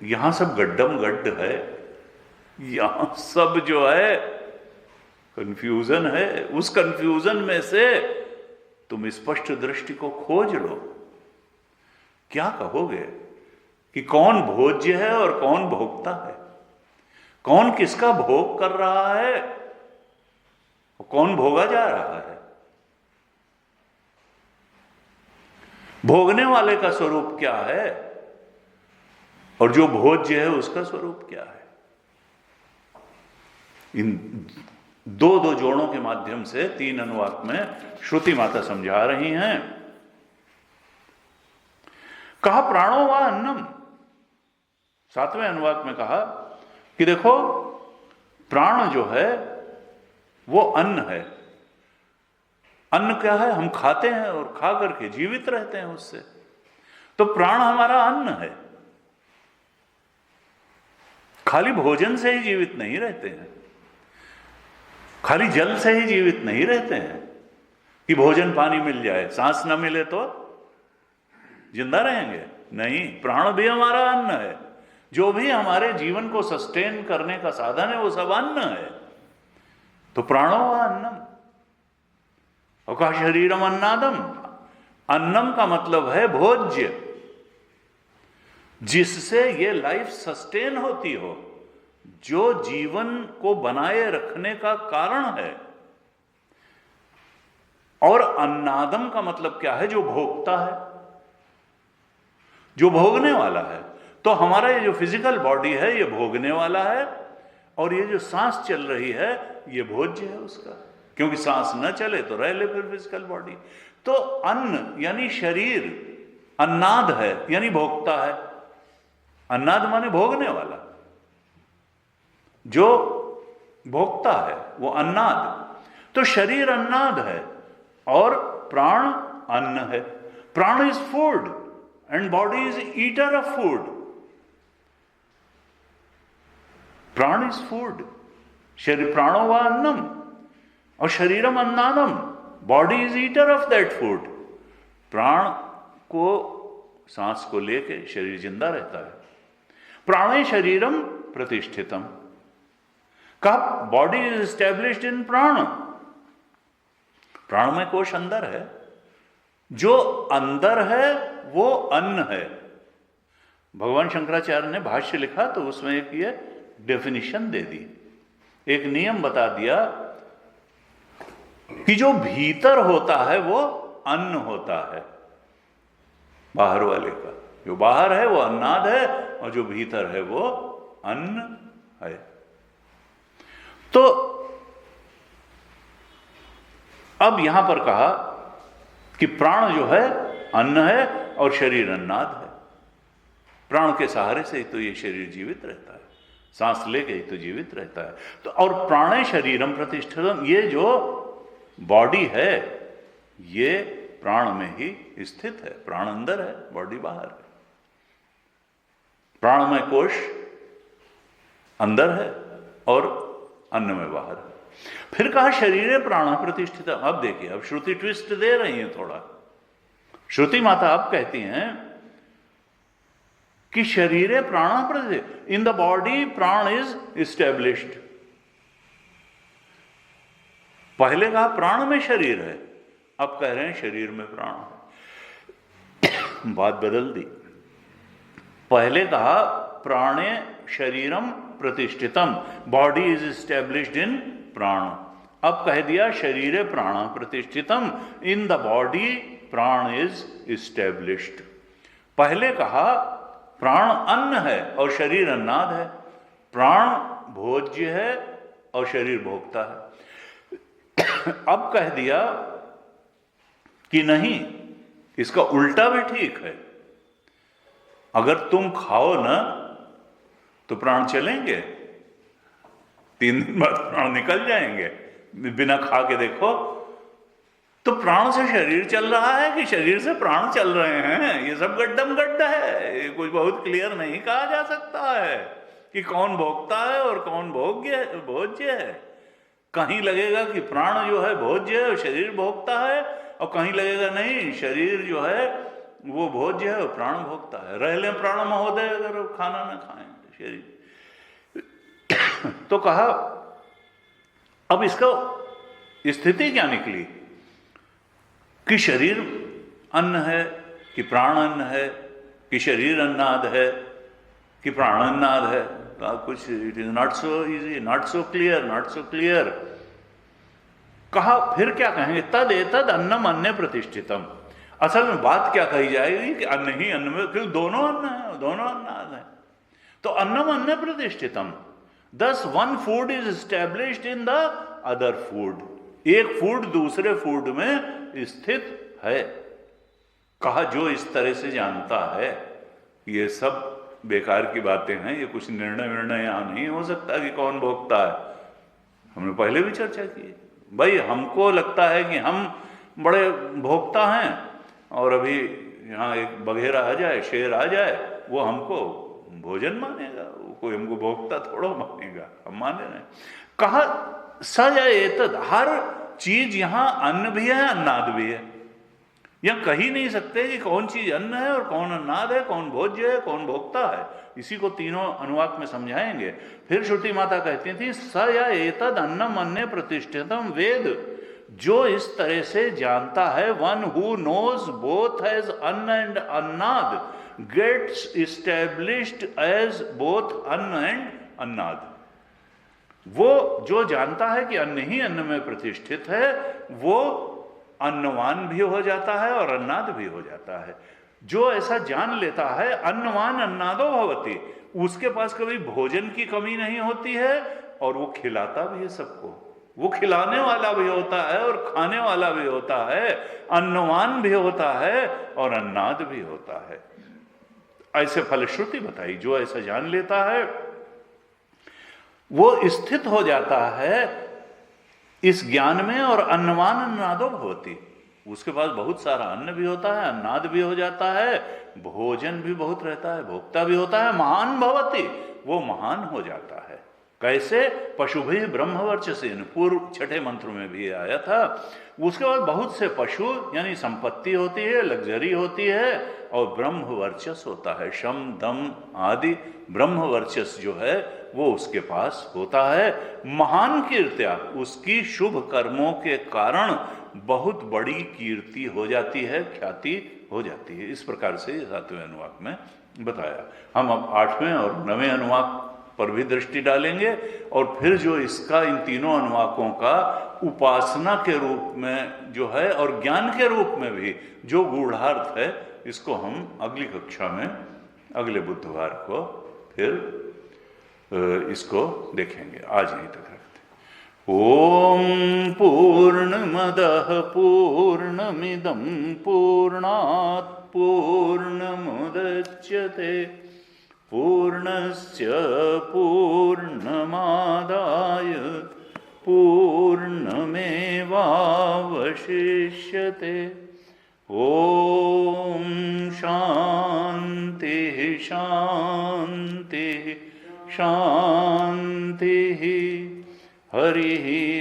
यहां सब गड्ढम गड्ढ है, यहां सब जो है कंफ्यूजन है। उस कंफ्यूजन में से तुम स्पष्ट दृष्टि को खोज लो। क्या कहोगे कि कौन भोज्य है और कौन भोक्ता है? कौन किसका भोग कर रहा है और कौन भोगा जा रहा है? भोगने वाले का स्वरूप क्या है और जो भोज्य है उसका स्वरूप क्या है? इन 2-2 जोड़ों के माध्यम से 3 अनुवाक में श्रुति माता समझा रही हैं। कहा प्राणो व अन्नम। 7वें अनुवाक में कहा कि देखो, प्राण जो है वो अन्न है। अन्न क्या है? हम खाते हैं और खा करके जीवित रहते हैं उससे। तो प्राण हमारा अन्न है। खाली भोजन से ही जीवित नहीं रहते हैं, खाली जल से ही जीवित नहीं रहते हैं कि भोजन पानी मिल जाए, सांस न मिले तो जिंदा रहेंगे। नहीं, प्राण भी हमारा अन्न है। जो भी हमारे जीवन को सस्टेन करने का साधन है वो सब अन्न है। तो प्राणो व अन्नम। और कहा शरीरम अन्नादम, अन्नम का मतलब है भोज्य, जिससे ये लाइफ सस्टेन होती हो, जो जीवन को बनाए रखने का कारण है। और अन्नादम का मतलब क्या है? जो भोगता है, जो भोगने वाला है। तो हमारा ये जो फिजिकल बॉडी है ये भोगने वाला है, और ये जो सांस चल रही है ये भोज्य है उसका, क्योंकि सांस न चले तो रह ले फिर फिजिकल बॉडी। तो अन्न यानी शरीर, अन्नाद है यानी भोगता है। अन्नाद माने भोगने वाला, जो भोगता है वो अन्नाद। तो शरीर अन्नाद है और प्राण अन्न है। Prana is food and body is eater of food. Prana is food, शरीर प्राणो व अन्नम, और शरीरम अन्नादम, body is eater of that food. प्राण को, सांस को लेके शरीर जिंदा रहता है। प्राणे शरीरम प्रतिष्ठितम, कब बॉडी इज एस्टेब्लिश्ड इन प्राण। प्राण में कोश अंदर है, जो अंदर है वो अन्न है। भगवान शंकराचार्य ने भाष्य लिखा तो उसमें एक ये डेफिनेशन दे दी, एक नियम बता दिया कि जो भीतर होता है वो अन्न होता है, बाहर वाले का। जो बाहर है वो अन्नाद है और जो भीतर है वो अन्न है। तो अब यहां पर कहा कि प्राण जो है अन्न है और शरीर अन्नाद है। प्राण के सहारे से ही तो ये शरीर जीवित रहता है, सांस लेके ही तो जीवित रहता है। तो और प्राणे शरीरम प्रतिष्ठितम, ये जो बॉडी है ये प्राण में ही स्थित है। प्राण अंदर है, बॉडी बाहर है। प्राणमय कोश अंदर है और अन्न में बाहर है। फिर कहा शरीर प्राण प्रतिष्ठित। अब देखिए, अब श्रुति ट्विस्ट दे रही है थोड़ा। श्रुति माता अब कहती हैं कि शरीर प्राण प्रतिष्ठित, इन द बॉडी प्राण इज इस्टेब्लिश्ड। पहले कहा प्राण में शरीर है, अब कह रहे हैं शरीर में प्राण है। बात बदल दी। पहले कहा प्राणे शरीरम प्रतिष्ठितम, बॉडी इज इस्टेब्लिश्ड इन प्राण। अब कह दिया शरीर प्राण प्रतिष्ठितम, इन द बॉडी प्राण इज इस्टेब्लिश्ड। पहले कहा प्राण अन्न है और शरीर अन्नाद है। प्राण भोज्य है और शरीर भोगता है। अब कह दिया कि नहीं, इसका उल्टा भी ठीक है। अगर तुम खाओ ना तो प्राण चलेंगे, 3 दिन बाद प्राण निकल जाएंगे। बिना खा के देखो तो प्राण से शरीर चल रहा है कि शरीर से प्राण चल रहे हैं, ये सब गड्ढम गड्ढा है। ये कुछ बहुत क्लियर नहीं कहा जा सकता है कि कौन भोगता है और कौन भोज्य है। कहीं लगेगा कि प्राण जो है भोज्य है और शरीर भोगता है, और कहीं लगेगा नहीं, शरीर जो है वो भोज्य है और प्राण भोगता है। रह लें प्राण महोदय अगर खाना ना खाएं शरीर। तो कहा अब इसका स्थिति क्या निकली कि शरीर अन्न है कि प्राण अन्न है, कि शरीर अन्नाद है कि प्राण अन्नाद है। कुछ it is not so easy, not so clear, not so clear. कहा फिर क्या कहेंगे, तद एतद अन्नम अन्य प्रतिष्ठितम। असल में बात क्या कही जाएगी कि अन्न ही अन्न में, क्योंकि दोनों अन्न है, दोनों अन्नाद है। तो अन्नम अन्य प्रतिष्ठितम, thus one food is established in the other food। एक फूड दूसरे फूड में स्थित है। कहा जो इस तरह से जानता है, ये सब बेकार की बातें हैं, ये कुछ निर्णय यहां नहीं हो सकता कि कौन भोगता है। हमने पहले भी चर्चा की। भाई हमको लगता है कि हम बड़े भोगता हैं, और अभी यहाँ एक बघेरा आ जाए, शेर आ जाए, वो हमको भोजन मानेगा, वो कोई हमको भोगता थोड़ा मानेगा, हम माने नहीं। कहा सज एतद, हर चीज यहां अन्न भी है अन्नाद भी है। यह कही नहीं सकते कि कौन चीज अन्न है और कौन अन्नाद है, कौन भोज्य है, कौन भोगता है। इसी को तीनों अनुवाक में समझाएंगे। फिर श्रुति माता कहती थी स या एतद अन्नम अन्य प्रतिष्ठितम वेद। जो इस तरह से जानता है, one who knows both as anna and annad gets established as both anna and annad. वो जो जानता है कि अन्न ही अन्न में प्रतिष्ठित है, वो अन्नवान भी हो जाता है और अन्नाद भी हो जाता है। जो ऐसा जान लेता है, अन्नवान अन्नादो भवति, उसके पास कभी भोजन की कमी नहीं होती है और वो खिलाता भी है सबको। वो खिलाने वाला भी होता है और खाने वाला भी होता है, अन्नवान भी होता है और अन्नाद भी होता है। ऐसे फलश्रुति बताई, जो ऐसा जान लेता है वो स्थित हो जाता है इस ज्ञान में, और अन्नवान अन्नादो भवति, उसके पास बहुत सारा अन्न भी होता है, अन्नाद भी हो जाता है, भोजन भी बहुत रहता है, भोक्ता भी होता है, महान भवति, वो महान हो जाता है। कैसे? पशुभि ब्रह्मवर्चसेन, पूर्व छठे मंत्र में भी आया था। उसके बाद बहुत से पशु यानी संपत्ति होती है, लग्जरी होती है, और ब्रह्म वर्चस होता है, शम दम आदि ब्रह्म वर्चस जो है वो उसके पास होता है। महान कीर्त्या, उसकी शुभ कर्मों के कारण बहुत बड़ी कीर्ति हो जाती है, ख्याति हो जाती है। इस प्रकार से 7वें अनुवाक में बताया। हम अब 8वें और 9वें अनुवाक पर भी दृष्टि डालेंगे, और फिर जो इसका इन तीनों अनुवाकों का उपासना के रूप में जो है और ज्ञान के रूप में भी जो गूढ़ार्थ है, इसको हम अगली कक्षा में अगले बुधवार को फिर इसको देखेंगे। आज यहीं तक रखते। ओम पूर्णमदः पूर्णमिदं पूर्णात् पूर्णमुदच्यते पूर्णस्य पूर्णमादाय पूर्णमेवावशिष्यते। ओम शांति शांति शांति। हरि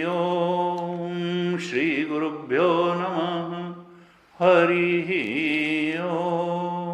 ओम। श्री गुरुभ्यो नमः। हरि ओम।